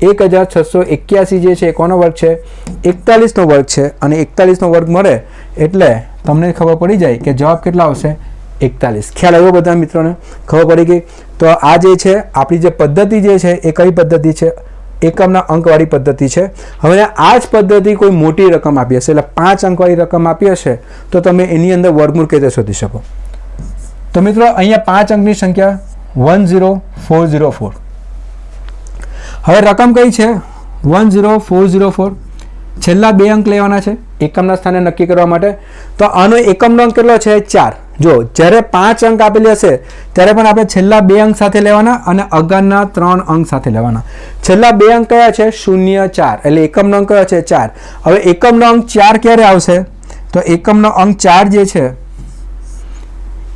1681 જે છે કોનો વર્ગ છે? 41 નો વર્ગ છે, અને 41 નો વર્ગ મળે એટલે તમને ખબર પડી જાય કે જવાબ કેટલા આવશે? 41. ખ્યાલ આવ્યો બધા મિત્રોને? ખબર પડી ગઈ? તો આ જે છે આપણી જે પદ્ધતિ જે છે એ કઈ પદ્ધતિ છે? એકમના અંકવાળી પદ્ધતિ છે. હવે આ જ પદ્ધતિ કોઈ મોટી રકમ આપી હશે, એટલે 5 અંકવાળી રકમ આપી હશે, તો તમે એની અંદર વર્ગમૂળ કેવી રીતે શોધી શકો? તો મિત્રો અહીંયા 5 અંકની સંખ્યા 10404. હવે રકમ કઈ છે? 10404. છેલ્લા 2 અંક લેવાના છે એકમના સ્થાને નક્કી કરવા માટે. તો આનો એકમનો અંક કેટલો છે? 4. જો જ્યારે 5 અંક આપેલી હશે ત્યારે પણ આપણે છેલ્લા 2 અંક સાથે લેવાના અને અગાઉના 3 અંક સાથે લેવાના. છેલ્લા 2 અંક કયા છે? 0 4, એટલે એકમનો અંક કયો છે? 4. હવે એકમનો અંક 4 ક્યારે આવશે? તો એકમનો અંક 4 જે છે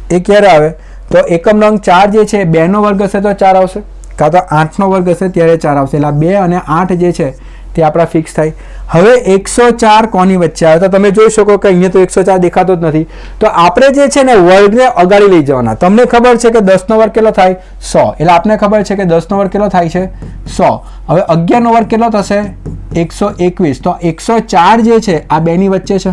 એ ક્યારે આવે? તો એકમનો અંક 4 જે છે 2 નો વર્ગ હશે તો 4 આવશે, કાં તો 8 નો વર્ગ હશે ત્યારે 4 આવશે. એટલે 2 અને 8 જે છે તે આપણા ફિક્સ થાય. હવે 104 કોની વચ્ચે આવે? તો તમે જોઈ શકો કે અહીંયા તો 104 દેખાતો જ નથી, તો આપણે જે છે ને વર્ગને અગાડી લઈ જવાના. તમને ખબર છે કે 10 નો વર્ગ કેટલો થાય? 100. એટલે આપણે ખબર છે કે 10 નો વર્ગ કેટલો થાય છે? 100. હવે 11 નો વર્ગ કેટલો થશે? 121. તો 104 જે છે આ બેની વચ્ચે છે.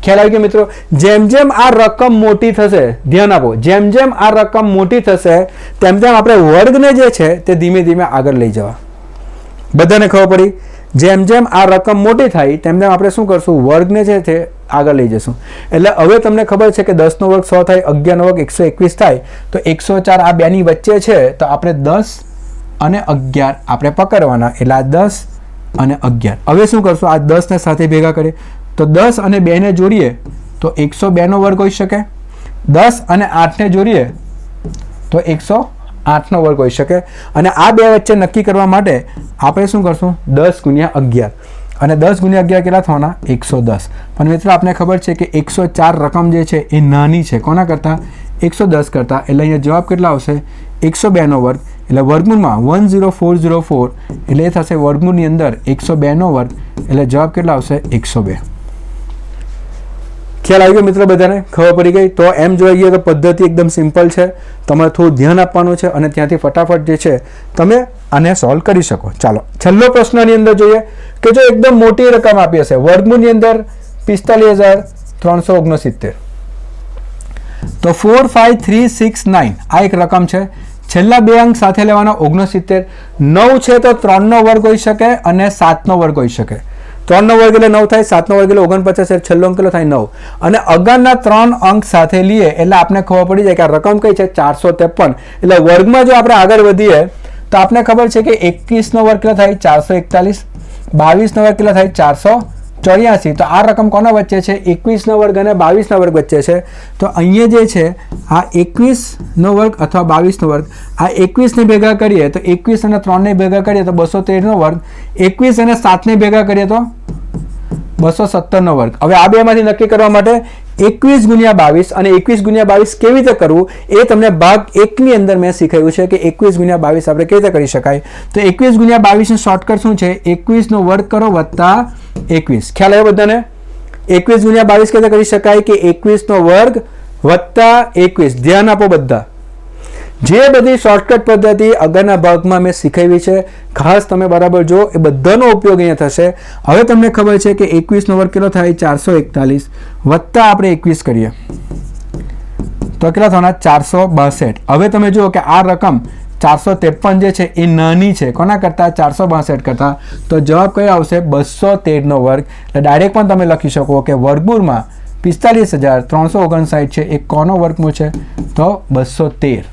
ખ્યાલ આવી ગયો મિત્રો? જેમ જેમ આ રકમ મોટી થશે, ધ્યાન આપો, જેમ જેમ આ રકમ મોટી થશે તેમ તેમ આપણે વર્ગને જે છે તે ધીમે ધીમે આગળ લઈ જવા. બધાને ખબર પડી? જેમ જેમ આ રકમ મોટી થાય તેમ તેમ આપણે શું કરશું? વર્ગને છે તે આગળ લઈ જશું. એટલે હવે તમને ખબર છે કે 10 નો વર્ગ 100 થાય, 11 નો વર્ગ 121 થાય, તો 104 આ બેની વચ્ચે છે, તો આપણે 10 અને 11 આપણે પકડવાના. એટલે આ 10 અને 11. હવે શું કરશું? આ 10 ને સાથે ભેગા કરીએ તો 10 અને 2 ને જોડીએ તો 102 નો વર્ગ હોઈ શકે. 10 અને 8 ને જોડીએ તો 108 નો વર્ગ હોઈ શકે. અને આ બે વચ્ચે નક્કી કરવા માટે આપણે શું કરશું? 10 ગુણ્યા 11, અને 10 ગુણ્યા 11 કેટલા થવાના? 110. પણ મિત્રો આપણે ખબર છે કે 104 રકમ જે છે એ નાની છે કોના કરતાં? 110 કરતાં. એટલે અહીંયા જવાબ કેટલા આવશે? 102 નો વર્ગ. એટલે વર્ગમૂળમાં 10404, એટલે એ થશે વર્ગમૂળની અંદર 102 નો વર્ગ, એટલે જવાબ કેટલા આવશે? 102. ખ્યાલ આવી ગયો મિત્રો? બધાને ખબર પડી ગઈ? તો એમ જોઈ ગયો તો પદ્ધતિ એકદમ સિમ્પલ છે, તમારે થોડું ધ્યાન આપવાનું છે અને ત્યાંથી ફટાફટ જે છે તમે આને સોલ્વ કરી શકો. ચાલો છેલ્લો પ્રશ્નની અંદર જોઈએ કે જો એકદમ મોટી રકમ આપી હશે વર્ગમૂળની અંદર 45369, તો 45369 આ એક રકમ છે. છેલ્લા 2 અંક સાથે લેવાના 69. 9 છે તો 3 નો વર્ગ હોઈ શકે અને 7 નો વર્ગ હોઈ શકે. 3 નો વર્ગ એટલે 9 થાય, 7 નો વર્ગ એટલે 49, છેલ્લો અંક કેટલો થાય? 9. અને અગાઉના 3 અંક સાથે લઈએ એટલે આપણે ખબર પડી જાય કે આ રકમ કઈ છે? 453. એટલે વર્ગમાં જો આપણે આગળ વધીએ તો આપણે ખબર છે કે 21 નો વર્ગ કેટલો થાય? 441. 22 નો વર્ગ કેટલો થાય? 484. તો આ રકમ કોના વચ્ચે છે? 21 નો વર્ગ અને 22 નો વર્ગ વચ્ચે છે. તો અહીંયા જે છે આ 21 નો વર્ગ અથવા 22 નો વર્ગ, આ 21 ને ભેગા કરીએ તો 21 અને 3 ને ભેગા કરીએ તો 213 નો વર્ગ, 21 અને 7 ને ભેગા કરીએ તો 217 નો વર્ગ. હવે આ બેમાંથી નક્કી કરવા માટે 21 ગુણ્યા 22 અને 21 ગુણ્યા 22 કેવી રીતે કરવું એ તમને ભાગ 1 ની અંદર મેં શીખવ્યું છે કે 21 ગુણ્યા 22 આપણે કેવી રીતે કરી શકાય. તો 21 ગુણ્યા 22 નું શોર્ટકટ શું છે? 21 નો વર્ગ કરો વત્તા 21. ખ્યાલ આવ્યો બધાને? 21 ગુણ્યા 22 કેવી રીતે કરી શકાય કે 21 નો વર્ગ વત્તા 21. ધ્યાન આપો બધા, જે બધી શોર્ટકટ પદ્ધતિ આગળના ભાગમાં મેં શીખવી છે ખાસ તમે બરાબર જો, એ બધાનો ઉપયોગ અહીંયા થશે. હવે તમને ખબર છે કે 21 નો વર્ગ કેટલો થાય? 441 વત્તા આપણે 21 કરીએ તો કેટલા થવાના? 462. હવે તમે જુઓ કે આ રકમ 453 જે છે એ નાની છે કોના કરતાં? 462 કરતાં. તો જવાબ કયો આવશે? 213 નો વર્ગ. એટલે ડાયરેક્ટ પણ તમે લખી શકો કે વર્ગમૂળમાં 45359 છે એ કોનો વર્ગમૂળ છે? તો 213.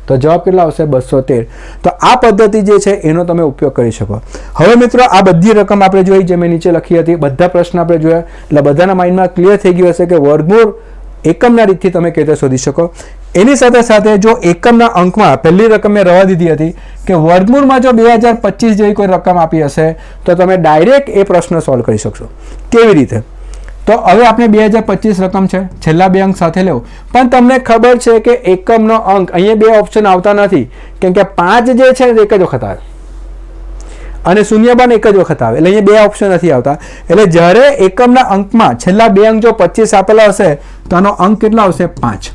તો જવાબ કેટલા આવશે? 213. તો આ પદ્ધતિ જે છે એનો તમે ઉપયોગ કરી શકો. હવે મિત્રો આ બધી રકમ આપણે જોઈ જે મેં નીચે લખી હતી, બધા પ્રશ્ન આપણે જોયા, એટલે બધાના માઇન્ડમાં ક્લિયર થઈ ગયું હશે કે વર્ગમૂળ એકમના રીતથી તમે કેવી રીતે શોધી શકો. એની સાથે સાથે જો એકમના અંકમાં પહેલી રકમ મેં રવા દીધી હતી કે વર્ગમૂળમાં જો 2025 જેવી કોઈ રકમ આપી હશે તો તમે ડાયરેક્ટ એ પ્રશ્ન સોલ્વ કરી શકશો. કેવી રીતે? તો હવે આપણે 2025 રકમ છે, છેલ્લા બે અંક સાથે લેવો, પણ તમને ખબર છે કે એકમનો અંક અહીંયા બે ઓપ્શન આવતા નથી, કેમ કે 5 જે છે એક જ વખત આવે અને શૂન્ય પણ એક જ વખત આવે, એટલે અહીંયા બે ઓપ્શન નથી આવતા. એટલે જ્યારે એકમના અંકમાં છેલ્લા બે અંક જો 25 આપેલા હશે તો આનો અંક કેટલો આવશે? 5.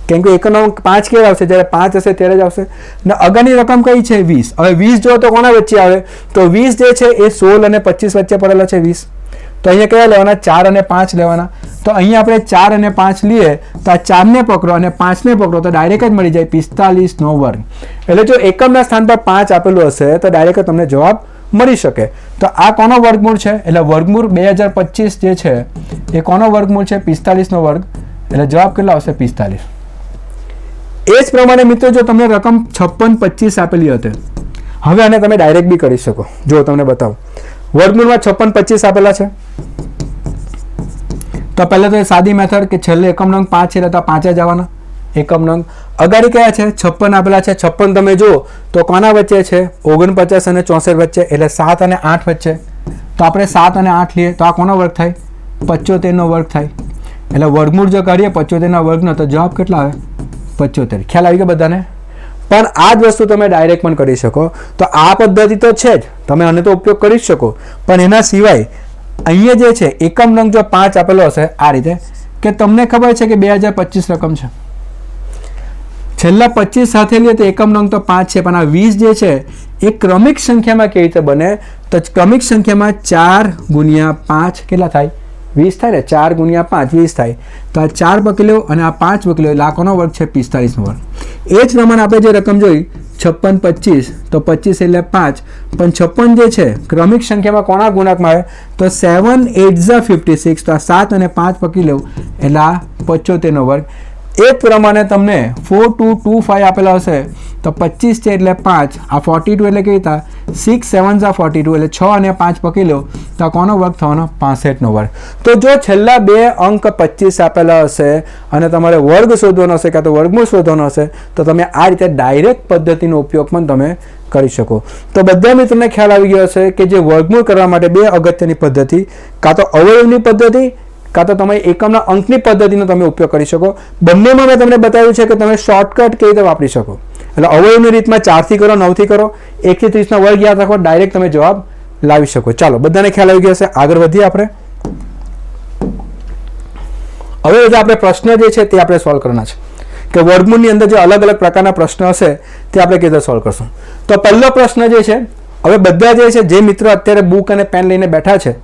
કેમ કે એકમનો અંક 5 ક્યારે આવશે? જ્યારે 5 હશે ત્યારે જ આવશે. ને આગળની રકમ કઈ છે? 20. હવે 20 જો તો કોના વચ્ચે આવે? તો 20 જે છે એ 16 અને 25 વચ્ચે પડેલો છે 20. તો અહીંયા કયા લેવાના? 4 અને 5 લેવાના. તો અહીંયા આપણે 4 અને 5 લઈએ તો આ 4 ને પકડો અને 5 ને પકડો તો ડાયરેક્ટ જ મળી જાય 45 નો વર્ગ. એટલે જો એકમના સ્થાન પર 5 આપેલું હશે તો ડાયરેક્ટ તમને જવાબ મળી શકે. તો આ કોનો વર્ગમૂળ છે? એટલે વર્ગમૂળ 2025 જે છે એ કોનો વર્ગમૂળ છે? 45 નો વર્ગ. એટલે જવાબ કેટલો આવશે? 45. એ જ પ્રમાણે મિત્રો જો તમને રકમ 5625 આપેલી હતી, હવે આને તમે ડાયરેક્ટ બી કરી શકો. જો તમને બતાવું, વર્ગમૂળમાં 5625 આપેલા છે તો પહેલા તો એ સાદી મેથડ કે છેલ્લે એકમનો અંક 5 છે તો 5 જ આવવાના એકમનો અંક. અગાડી કયા છે? 56 આપેલા છે. 56 તમે જુઓ તો કોના વચ્ચે છે? 49 અને 64 વચ્ચે, એટલે 7 અને 8 વચ્ચે. તો આપણે 7 અને 8 લઈએ તો આ કોનો વર્ગ થાય? 75 નો વર્ગ થાય. એટલે વર્ગમૂળ જો કરીએ 75 ના વર્ગનો તો જવાબ કેટલા આવે? 75. ખ્યાલ આવી ગયો બધાને? પણ આ જ વસ્તુ તમે ડાયરેક્ટ પણ કરી શકો. તો આ પદ્ધતિ તો છે જ, તમે આને તો ઉપયોગ કરી જ શકો, પણ એના સિવાય અહીંયા જે છે એકમ અંક જો 5 આપેલો હશે આ રીતે કે તમને ખબર છે કે 2025 રકમ છે, છેલ્લા 25 સાથે લઈએ તો એકમ અંક તો 5 છે, પણ આ 20 જે છે એ ક્રમિક સંખ્યામાં કેવી રીતે બને? તો ક્રમિક સંખ્યામાં 4 ગુણ્યા 5 કેટલા થાય? 20 થાય ને. 4 ગુણ્યા 5 20 થાય. તો આ 4 પકડી લો અને આ 5 પકડી લો, એટલે આ કોનો વર્ગ છે? 45 નો વર્ગ. એ જ પ્રમાણે આપણે જે રકમ જોઈ 5625 તો 25 એટલે 5, પણ 56 જે છે ક્રમિક સંખ્યામાં કોના ગુણાંકમાં આવે? તો 7 8 56. તો આ 7 અને 5 પકડી લો એટલે આ 75 નો વર્ગ. એ જ પ્રમાણે તમને 4225 આપેલા હશે તો 25 છે એટલે 5, આ 42 એટલે કેવી થાય? 6 7 42, એટલે 6 અને 5 પકડી લો તો આ કોનો વર્ગ થવાનો? 65 નો વર્ગ. તો જો છેલ્લા બે અંક 25 આપેલા હશે અને તમારે વર્ગ શોધવાનો હશે કાં તો વર્ગમૂળ શોધવાનો હશે તો તમે આ રીતે ડાયરેક્ટ પદ્ધતિનો ઉપયોગ પણ તમે કરી શકો. તો બધા મિત્રોને ખ્યાલ આવી ગયો હશે કે જે વર્ગમૂળ કરવા માટે બે અગત્યની પદ્ધતિ, કાં તો અવયવની પદ્ધતિ કાં તો તમે એકમના અંકની પદ્ધતિનો તમે ઉપયોગ કરી શકો. બંનેમાં મેં તમને બતાવ્યું છે કે તમે શોર્ટકટ કેવી રીતે વાપરી શકો. એટલે અવયવની રીતમાં 4 થી કરો, 9 થી કરો, 1 થી 30 નો વર્ગ યાદ રાખો, ડાયરેક્ટ તમે જવાબ લાવી શકો. ચાલો બધાને ખ્યાલ આવી ગયો હશે, આગળ વધીએ આપણે. હવે આપણે પ્રશ્ન જે છે તે આપણે સોલ્વ કરવાના છે કે વર્ગમૂળની અંદર જે અલગ અલગ પ્રકારના પ્રશ્ન હશે તે આપણે કેવી રીતે સોલ્વ કરશું. તો પહેલો પ્રશ્ન જે છે, હવે બધા જે છે જે મિત્રો અત્યારે બુક અને પેન લઈને બેઠા છે,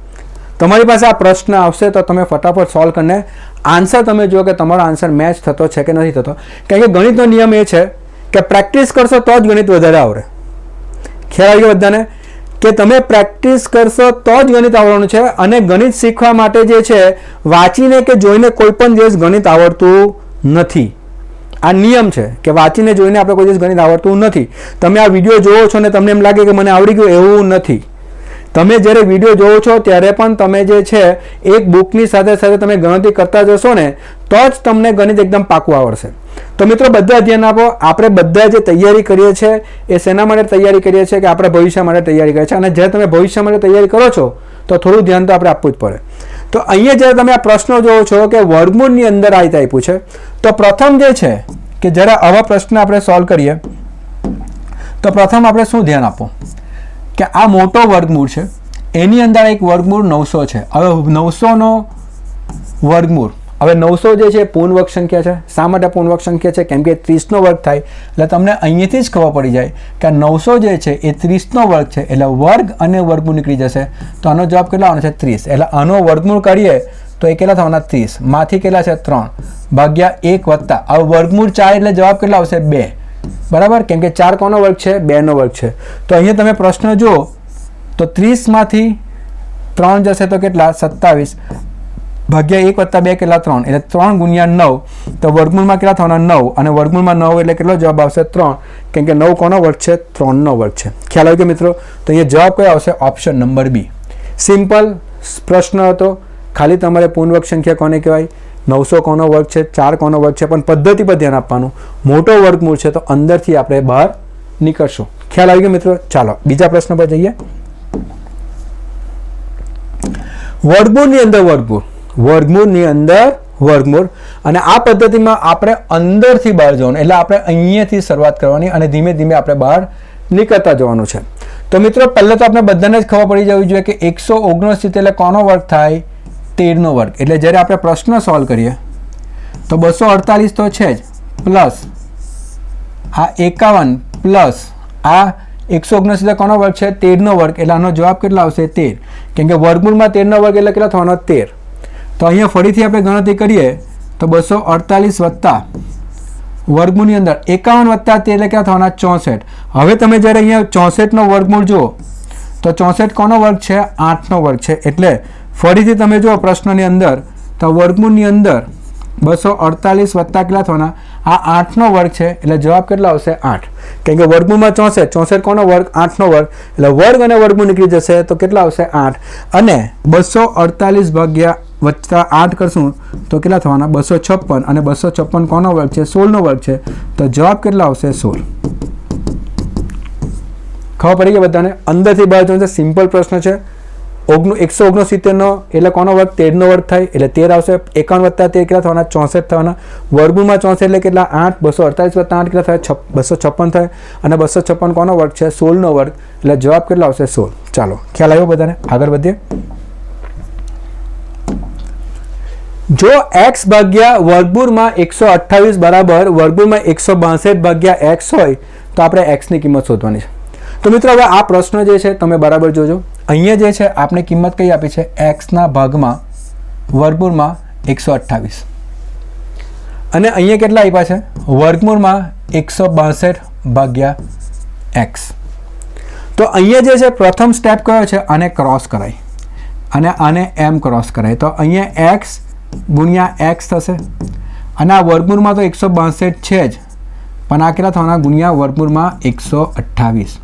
તમારી પાસે આ પ્રશ્ન આવશે તો તમે ફટાફટ સોલ્વ કરીને આન્સર તમે જુઓ કે તમારો આન્સર મેચ થતો છે કે નથી થતો. કારણ કે ગણિતનો નિયમ એ છે કે પ્રેક્ટિસ કરશો તો જ ગણિત વધારે આવડે. ખ્યાલ આવી ગયો બધાને? કે તમે પ્રેક્ટિસ કરશો તો જ ગણિત આવડવાનું છે. અને ગણિત શીખવા માટે જે છે વાંચીને કે જોઈને કોઈ પણ દિવસ ગણિત આવડતું નથી. આ નિયમ છે કે વાંચીને જોઈને આપણે કોઈ દિવસ ગણિત આવડતું નથી. તમે આ વિડીયો જોવો છો ને તમને એમ લાગે કે મને આવડી ગયું, એવું નથી. તમે જ્યારે વિડીયો જોવો છો ત્યારે પણ તમે જે છે એક બુકની સાથે સાથે તમે ગણતરી કરતા જશો ને તો જ તમને ગણિત એકદમ પાકું આવડશે. તો મિત્રો બધા ધ્યાન આપો. આપણે બધા જે તૈયારી કરીએ છીએ એ શેના માટે તૈયારી કરીએ છીએ? કે આપણે ભવિષ્ય માટે તૈયારી કરીએ છીએ. અને જ્યારે તમે ભવિષ્ય માટે તૈયારી કરો છો તો થોડું ધ્યાન તો આપણે આપવું જ પડે. તો અહીંયા જ્યારે તમે આ પ્રશ્નો જોવો છો કે વર્ગમૂળની અંદર આ રીતે આપ્યું છે, તો પ્રથમ જે છે કે જ્યારે આવા પ્રશ્ન આપણે સોલ્વ કરીએ તો પ્રથમ આપણે શું ધ્યાન આપો કે આ મોટો વર્ગમૂળ છે, એની અંદર એક વર્ગમૂળ 900 છે. હવે 900 નો વર્ગમૂળ, હવે 900 જે છે પૂર્ણ વર્ગ સંખ્યા છે. શા માટે પૂર્ણ વર્ગ સંખ્યા છે? કેમ કે 30 નો વર્ગ થાય. એટલે તમને અહીંયાથી જ ખબર પડી જાય કે 900 જે છે એ 30 નો વર્ગ છે, એટલે વર્ગ અને વર્ગમૂળ નીકળી જશે. તો આનો જવાબ કેટલો આવવાનો છે? 30. એટલે આનો વર્ગમૂળ કરીએ તો એ કેટલા થવાના? 30. માંથી કેટલા છે? 3 ભાગ્યા 1 વત્તા હવે વર્ગમૂળ 4 એટલે જવાબ કેટલા આવશે? 2. બરાબર? કેમ કે 4 કોનો વર્ગ છે? 2 નો વર્ગ છે. તો અહીંયા તમે પ્રશ્ન જુઓ તો 30 માંથી 3 જશે તો કેટલા? 27 ભાગ્યા 1 વત્તા 2 કેટલા? 3. એટલે 3 ગુણ્યા 9 તો વર્ગમૂળમાં કેટલા થવાના? 9. અને વર્ગમૂળમાં 9 એટલે કેટલો જવાબ આવશે? 3. કેમ કે 9 કોનો વર્ગ છે? 3 નો વર્ગ છે. ખ્યાલ આવી ગયો મિત્રો? તો અહીંયા જવાબ કયો આવશે? ઓપ્શન નંબર બી. સિમ્પલ પ્રશ્ન હતો. ખાલી તમારે પૂર્ણ વર્ગ સંખ્યા કોને કહેવાય, 900 કોનો વર્ગ છે, 4 કોનો વર્ગ છે, પણ પદ્ધતિ પર ધ્યાન આપવાનું. મોટો વર્ગમૂળ છે તો અંદરથી આપણે બહાર નીકળશું. ખ્યાલ આવી ગયો મિત્રો? ચાલો બીજા પ્રશ્ન પર જઈએ. વર્ગમૂળની અંદર વર્ગમૂળ, વર્ગમૂળની અંદર વર્ગમૂળ, અને આ પદ્ધતિમાં આપણે અંદરથી બહાર જવાનું, એટલે આપણે અહીંયાથી શરૂઆત કરવાની અને ધીમે ધીમે આપણે બહાર નીકળતા જવાનું છે. તો મિત્રો પહેલાં તો આપણે બધાને જ ખબર પડી જવી જોઈએ કે 179 એટલે કોનો વર્ગ થાય? 13નો વર્ગ. એટલે જ્યારે આપણે પ્રશ્ન સોલ્વ કરીએ તો 248 તો છે જ, પ્લસ આ 51 પ્લસ આ 179 કોનો વર્ગ છે? 13નો વર્ગ. એટલે આનો જવાબ કેટલો આવશે? 13. કેમ કે વર્ગમૂળમાં 13નો વર્ગ એટલે કેટલો થવાનો? 13. તો અહીંયા ફરીથી આપણે ગણતરી કરીએ તો 248 વત્તા વર્ગમૂળની અંદર 51 વત્તા 13 એટલે ક્યાં થવાના? 64. હવે તમે જ્યારે અહીંયા 64નો વર્ગમૂળ જુઓ તો 64 કોનો વર્ગ છે? 8નો વર્ગ છે. એટલે ફરીથી તમે જુઓ પ્રશ્નની અંદર તો વર્ગમૂળની અંદર 248 વત્તા કેટલા થવાના? આ 8નો વર્ગ છે એટલે જવાબ કેટલો આવશે? 8. કેમ કે વર્ગમૂળમાં 64 કોનો વર્ગ? 8નો વર્ગ. એટલે વર્ગ અને વર્ગમૂળ નીકળી જશે તો કેટલા આવશે? 8. અને 248 ભાગ્યા વત્તા 8 કરશું તો કેટલા થવાના? 256. અને 256 કોનો વર્ગ છે? 16નો વર્ગ છે. તો જવાબ કેટલા આવશે? 16. ખબર પડી ગઈ બધાને? અંદરથી બહાર જવાનું છે. સિમ્પલ પ્રશ્ન છે. 169 એટલે કોનો વર્ગ? 13નો વર્ગ થાય એટલે 13 આવશે. 51 વત્તા 13 કેટલા થવાના? 64 થવાના. વર્ગમૂળમાં 64 એટલે કેટલા? 8. 248 વત્તા 8 કેટલા થાય? 256 થાય. અને 256 કોનો વર્ગ છે? 16નો વર્ગ. એટલે જવાબ કેટલો આવશે? 16. ચાલો ખ્યાલ આવ્યો બધાને? આગળ વધીએ. જો x ભાગ્યા વર્ગમૂળમાં 128 બરાબર વર્ગમૂળમાં 162 ભાગ્યા x હોય તો આપણે x ની કિંમત શોધવાની છે. તો મિત્રો હવે આ પ્રશ્ન જે છે તમે બરાબર જોજો. અહીંયા જે છે આપણે કિંમત કઈ આપી છે? x ના ભાગમાં વર્ગમૂળમાં 128 અને અહીંયા કેટલા આપ્યા છે? વર્ગમૂળમાં 162 ભાગ્યા x. તો અહીંયા જે છે પ્રથમ સ્ટેપ કયો છે? આને ક્રોસ કરાય અને આને m ક્રોસ કરાય તો અહીંયા x ગુણ્યા x થશે. અને આ વર્ગમૂળમાં તો 162 છે જ, પણ આ કેટલા થવાના? ગુણ્યા વર્ગમૂળમાં 128.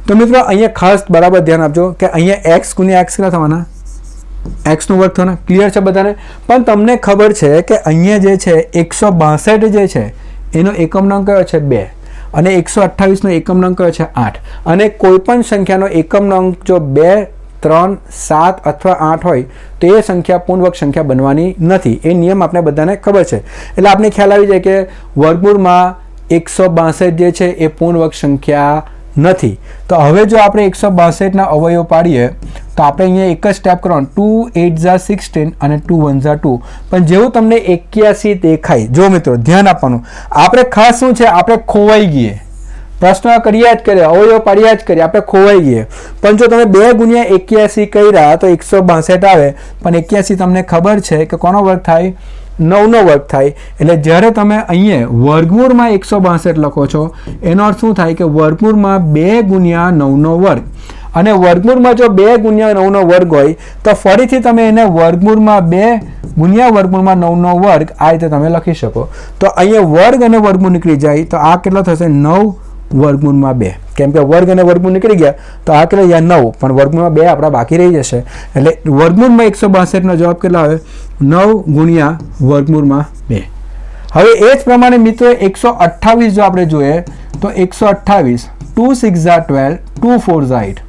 તો મિત્રો અહીંયા ખાસ બરાબર ધ્યાન આપજો કે અહીંયા x ગુણ્યા x કેટલા થવાના? x નો વર્ગ થવાના. ક્લિયર છે બધાને? પણ તમને ખબર છે કે અહીંયા જે છે 162 જે છે એનો એકમ નંગ કયો છે? 2. અને 128 નો એકમ નંગ કયો છે? 8. અને કોઈ પણ સંખ્યાનો એકમ નંગ જો 2, 3, 7 અથવા 8 હોય તો એ સંખ્યા પૂર્ણવર્ગ સંખ્યા બનવાની નથી. એ નિયમ આપણે બધાને ખબર છે. એટલે આપણે ખ્યાલ આવી જાય કે વર્ગમૂળમાં 162 જે છે એ પૂર્ણવર્ગ સંખ્યા નથી. તો હવે જો આપણે 162ના અવયવ પાડીએ તો આપણે અહીંયા એક જ સ્ટેપ કરવાનું. 2 8 જા 16 અને 2 1 જા 2. પણ જેવું તમને 81 દેખાય, જો મિત્રો ધ્યાન આપવાનું, આપણે ખાસ શું છે? આપણે ખોવાઈ ગઈએ. પ્રશ્ન કર્યા જ કરીએ, અવયવ પાડ્યા જ કરીએ, આપણે ખોવાઈ ગઈએ. પણ જો તમે 2 ગુણ્યા 81 કર્યા તો 162 આવે. પણ 81 તમને ખબર છે કે કોનો વર્ગ થાય? 9નો વર્ગ થાય. એટલે જ્યારે તમે અહીંયા વર્ગમૂળમાં 162 લખો છો એનો અર્થ શું થાય? કે વર્ગમૂળમાં 2 ગુણ્યા 9નો વર્ગ. અને વર્ગમૂળમાં જો 2 ગુણ્યા 9નો વર્ગ હોય તો ફરીથી તમે એને વર્ગમૂળમાં 2 ગુણ્યા વર્ગમૂળમાં 9નો વર્ગ આ રીતે તમે લખી શકો. તો અહીંયા વર્ગ અને વર્ગમૂળ નીકળી જાય તો આ કેટલો થશે? 9 વર્ગમૂળમાં 2. કેમ કે વર્ગ અને વર્ગમૂળ નીકળી ગયા તો આ કેટલા? 9. પણ વર્ગમૂળમાં 2 આપણા બાકી રહી જશે. એટલે વર્ગમૂળમાં 162નો જવાબ કેટલો આવે? 9 ગુણ્યા વર્ગમૂળમાં 2. હવે એ જ પ્રમાણે મિત્રો 128 જો આપણે જોઈએ તો 128 2 6 જા 12 2 4 જા 8.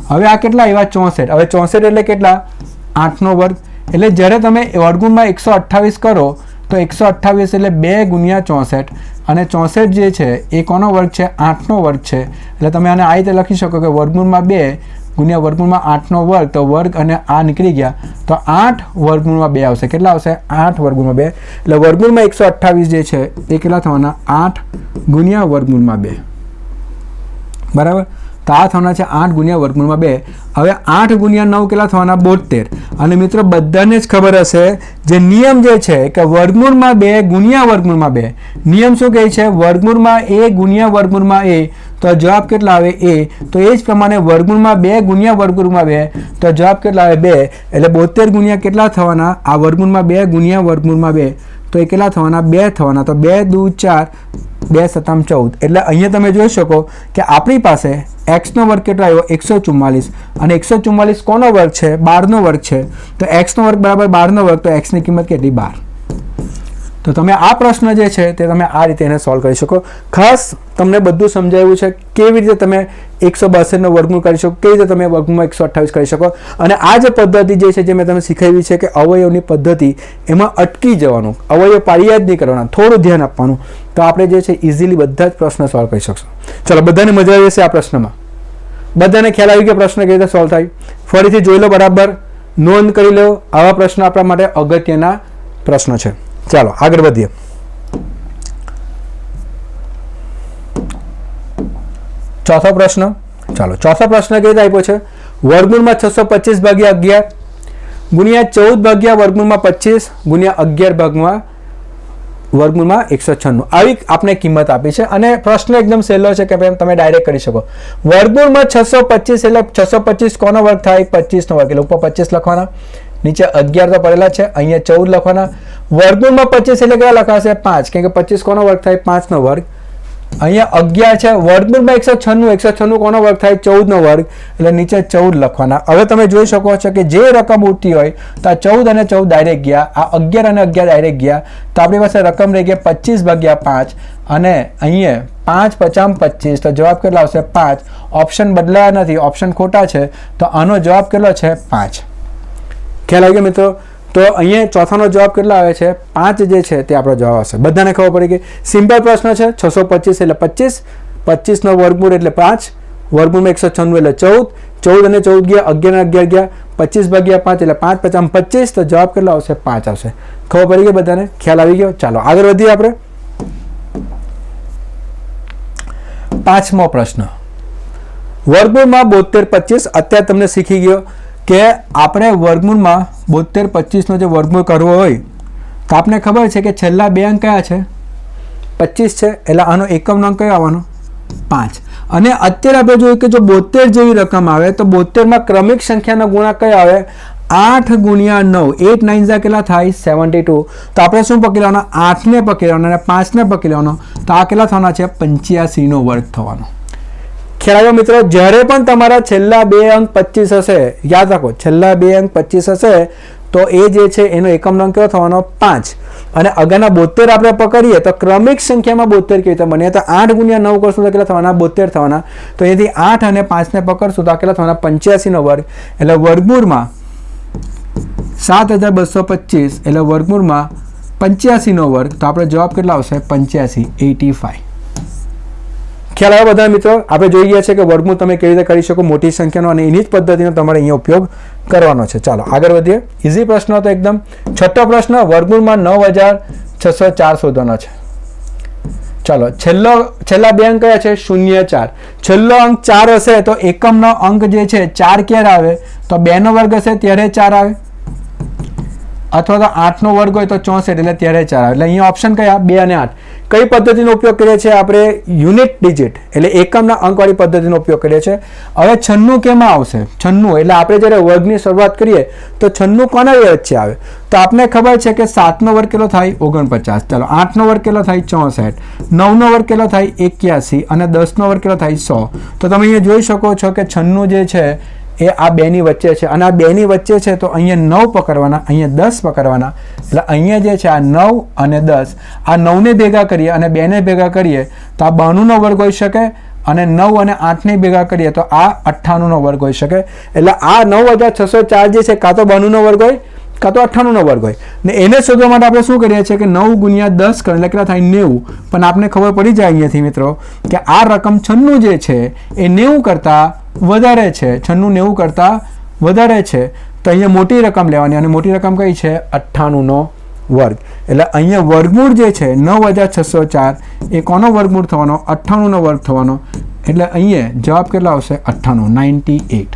હવે આ કેટલા આવ્યા? 64. હવે 64 એટલે કેટલા? 8નો વર્ગ. એટલે જ્યારે તમે વર્ગમૂળમાં 128 કરો તો 128 એટલે 2 ગુણ્યા 64 અને 64 જે છે એ કોનો વર્ગ છે? 8નો વર્ગ છે. એટલે તમે આને આ રીતે લખી શકો કે વર્ગમૂળમાં 2 ગુણ્યા વર્ગમૂળમાં 8નો વર્ગ. તો વર્ગ અને આ નીકળી ગયા તો 8 વર્ગમૂળમાં 2 આવશે. કેટલા આવશે? 8 વર્ગમૂળમાં 2. એટલે વર્ગમૂળમાં 128 જે છે એ કેટલા થવાના? 8 ગુણ્યા વર્ગમૂળમાં 2. બરાબર? તો આ થવાના છે 8 ગુણ્યા વર્ગમૂળમાં 2. હવે 8 ગુણ્યા 9 કેટલા થવાના? 72. અને મિત્રો બધાને જ ખબર હશે જે નિયમ જે છે કે વર્ગમૂળમાં 2 ગુણ્યા વર્ગમૂળમાં 2. નિયમ શું કહે છે? વર્ગમૂળમાં a ગુણ્યા વર્ગમૂળમાં a. તો જવાબ કેટલા આવે? a. તો એ જ પ્રમાણે વર્ગમૂળમાં 2 ગુણ્યા વર્ગમૂળમાં 2 તો જવાબ કેટલા આવે? 2. એટલે 72 ગુણ્યા કેટલા થવાના? આ વર્ગમૂળમાં 2 ગુણ્યા વર્ગમૂળમાં 2 તો એ કેટલા થવાના? 2 થવાના. તો 2 દુ 4 2 સત્તામ 14. એટલે અહીંયા તમે જોઈ શકો કે આપણી પાસે x નો વર્ગ કેટલો આવ્યો? 144. અને 144 કોનો વર્ગ છે? 12નો વર્ગ છે. તો x નો વર્ગ બરાબર 12નો વર્ગ. તો x ની કિંમત કેટલી? 12. તો તમે આ પ્રશ્ન જે છે તે તમે આ રીતે એને સોલ્વ કરી શકો. ખાસ તમને બધું સમજાવ્યું છે કેવી રીતે તમે 162નું વર્ગમૂળ કરી શકો, કેવી રીતે તમે વર્ગમૂળમાં 128 કરી શકો. અને આ જે પદ્ધતિ જે છે જે મેં તમને શીખવી છે કે અવયવની પદ્ધતિ, એમાં અટકી જવાનું, અવયવ પાડ્યા જ નહીં કરવાના, થોડું ધ્યાન આપવાનું, તો આપણે જે છે ઇઝીલી બધા જ પ્રશ્ન સોલ્વ કરી શકશું. ચલો, બધાને મજા આવી જશે આ પ્રશ્નમાં, બધાને ખ્યાલ આવી કે પ્રશ્ન કેવી રીતે સોલ્વ થાય. ફરીથી જોઈ લો, બરાબર નોંધ કરી લો. આવા પ્રશ્ન આપણા માટે અગત્યના પ્રશ્નો છે. ચાલો આગળ વધીએ. ચોથો પ્રશ્ન. ચાલો, ચોથો પ્રશ્ન કેવી રીતે આપ્યો છે? વર્ગમૂળમાં 625 ભાગ્યા 11 ગુણ્યા 14 ભાગ્યા વર્ગમૂળમાં 25 ગુણ્યા 11 ભાગમાં વર્ગમૂળમાં 196. આવી આપણે કિંમત આપી છે અને પ્રશ્ન એકદમ સહેલો છે કે તમે ડાયરેક્ટ કરી શકો. વર્ગમૂળમાં 625 એટલે 625 કોનો વર્ગ થાય? 25 નો વર્ગ. એટલે ઉપર 25 લખવાના, નીચે 11 તો પડેલા છે, અહીંયા 14 લખવાના. વર્ગમૂળમાં 25 એટલે કેટલા લખાશે? 5, કેમ કે 25 કોનો વર્ગ થાય? 5 નો વર્ગ. અહીંયા 11 છે. વર્ગમૂળમાં 196 કોનો વર્ગ થાય? 14 નો વર્ગ. એટલે નીચે 14 લખવાના. હવે તમે જોઈ શકો છો કે જે રકમ ઉઠતી હોય તો આ 14 અને 14 ડાયરેક્ટ ગયા, આ 11 અને 11 ડાયરેક્ટ ગયા, તો આપણી પાસે રકમ રહી ગયા 25 ભાગ્યા 5 અને અહીંયા 5 × 5 = 25. તો જવાબ કેટલો આવશે? 5. ઓપ્શન બદલાયા નથી, ઓપ્શન ખોટા છે, તો આનો જવાબ કેટલો છે? 5. ખ્યાલ આવી ગયો મિત્રો? તો અહીંયા ચોથાનો જવાબ કેટલો આવે છે? 5 જે છે તે આપણો જવાબ આવશે. બધાને ખબર પડી ગઈ. સિમ્પલ પ્રશ્ન છે. 625 એટલે 25, 25 નો વર્ગમૂળ એટલે 5, વર્ગમૂળમાં 196 એટલે 14, 14 અને 14 ગયા, 11 અને 11 ગયા, 25 ભાગ્યા 5 એટલે 5 × 5 = 25. તો જવાબ કેટલો આવશે? 5 આવશે. ખબર પડી ગઈ બધાને? ખ્યાલ આવી ગયો? ચાલો આગળ વધીએ આપણે. 5મો પ્રશ્ન. વર્ગમૂળમાં 72 25. અત્યારે તમને શીખી ગયો કે આપણે વર્ગમૂળમાં 72 25નો જે વર્ગમૂળ કરવો હોય તો આપણે ખબર છે કે છેલ્લા બે અંક કયા છે? 25 છે, એટલે આનો એકમનો અંક કયો આવવાનો? 5. અને અત્યારે આપણે જોયું કે જો 72 જેવી રકમ આવે તો 72માં ક્રમિક સંખ્યાનો ગુણાંક કયો આવે? 8 × 9. 8 9 કેટલા થાય? 72. તો આપણે શું પકડી લેવાના? 8ને પકડી લેવાનો અને 5ને પકડી લેવાનો. તો આ કેટલા થવાના છે? 85 નો વર્ગ થવાનો. ખ્યાલ આવ્યો મિત્રો? જ્યારે પણ તમારા છેલ્લા બે અંક 25 હશે, યાદ રાખો, છેલ્લા બે અંક 25 હશે તો એ જે છે એનો એકમનો અંક કેવો થવાનો? 5. અને આગળના 72 આપણે પકડીએ તો ક્રમિક સંખ્યામાં 72 કેવી રીતે બને? તો 8 × 9 કરશું તો કેટલા થવાના? 72 થવાના. તો અહીંથી 8 અને 5ને પકડશું તો આ કેટલા થવાના? 85 નો વર્ગ. એટલે વર્ગમૂળમાં 7225 એટલે વર્ગમૂળમાં 85 નો વર્ગ. તો આપણે જવાબ કેટલા આવશે? 85, 85. ખ્યાલ આવ્યો બધા મિત્રો? આપણે જોઈ ગયા છે કે વર્ગમૂળ તમે કેવી રીતે કરી શકો મોટી સંખ્યાનો, અને એની જ પદ્ધતિનો તમારે અહીંયા ઉપયોગ કરવાનો છે. ચાલો આગળ વધીએ. ઇઝી પ્રશ્ન હતો એકદમ. છઠ્ઠો પ્રશ્ન. વર્ગમૂળમાં 9604 શોધવાનો છે. ચાલો, છેલ્લા બે અંક કયા છે? 0 4. છેલ્લો અંક 4 હશે તો એકમનો અંક જે છે 4 ક્યારે આવે? તો 2 નો વર્ગ હશે ત્યારે 4 આવે, અથવા તો 8 નો વર્ગ હોય તો 64 એટલે ત્યારે 4 આવે. એટલે અહીંયા ઓપ્શન કયા? 2 અને 8. કઈ પદ્ધતિનો ઉપયોગ કરીએ છીએ આપણે? યુનિટ ડિજિટ એટલે એકમના અંકવાળી પદ્ધતિનો ઉપયોગ કરીએ છીએ. હવે 96 કેમાં આવશે? 96 એટલે આપણે જ્યારે વર્ગની શરૂઆત કરીએ તો 96 કોના વચ્ચે આવે? તો આપને ખબર છે કે 7 નો વર્ગ કેટલો થાય? 49. ચાલો, 8 નો વર્ગ કેટલો થાય? 64. 9 નો વર્ગ કેટલો થાય? 81. અને 10 નો વર્ગ કેટલો થાય? 100. તો તમે અહીંયા જોઈ શકો છો કે 96 જે છે એ આ બેની વચ્ચે છે, અને આ બેની વચ્ચે છે તો અહીંયા 9 પકડવાના, અહીંયા 10 પકડવાના. એટલે અહીંયા જે છે આ 9 અને 10, આ 9ને ભેગા કરીએ અને 2ને ભેગા કરીએ તો આ 92 નો વર્ગ હોઈ શકે, અને 9 અને 8ને ભેગા કરીએ તો આ 98 નો વર્ગ હોઈ શકે. એટલે આ 9604 જે છે કાં તો 92 નો વર્ગ હોય કાં તો 98 નો વર્ગ હોય. ને એને શોધવા માટે આપણે શું કરીએ છીએ કે 9 × 10 કરીએ એટલે કેટલા થાય? 90. પણ આપણે ખબર પડી જાય અહીંયાથી મિત્રો કે આ રકમ 96 જે છે એ 90 કરતાં વધારે છે. 96 90 કરતાં વધારે છે. તો અહીંયા મોટી રકમ લેવાની, અને મોટી રકમ કઈ છે? 98 નો વર્ગ. એટલે અહીંયા વર્ગમૂળ જે છે 9604 એ કોનો વર્ગમૂળ થવાનો? 98 નો વર્ગ થવાનો. એટલે અહીંયા જવાબ કેટલા આવશે? 98, 98.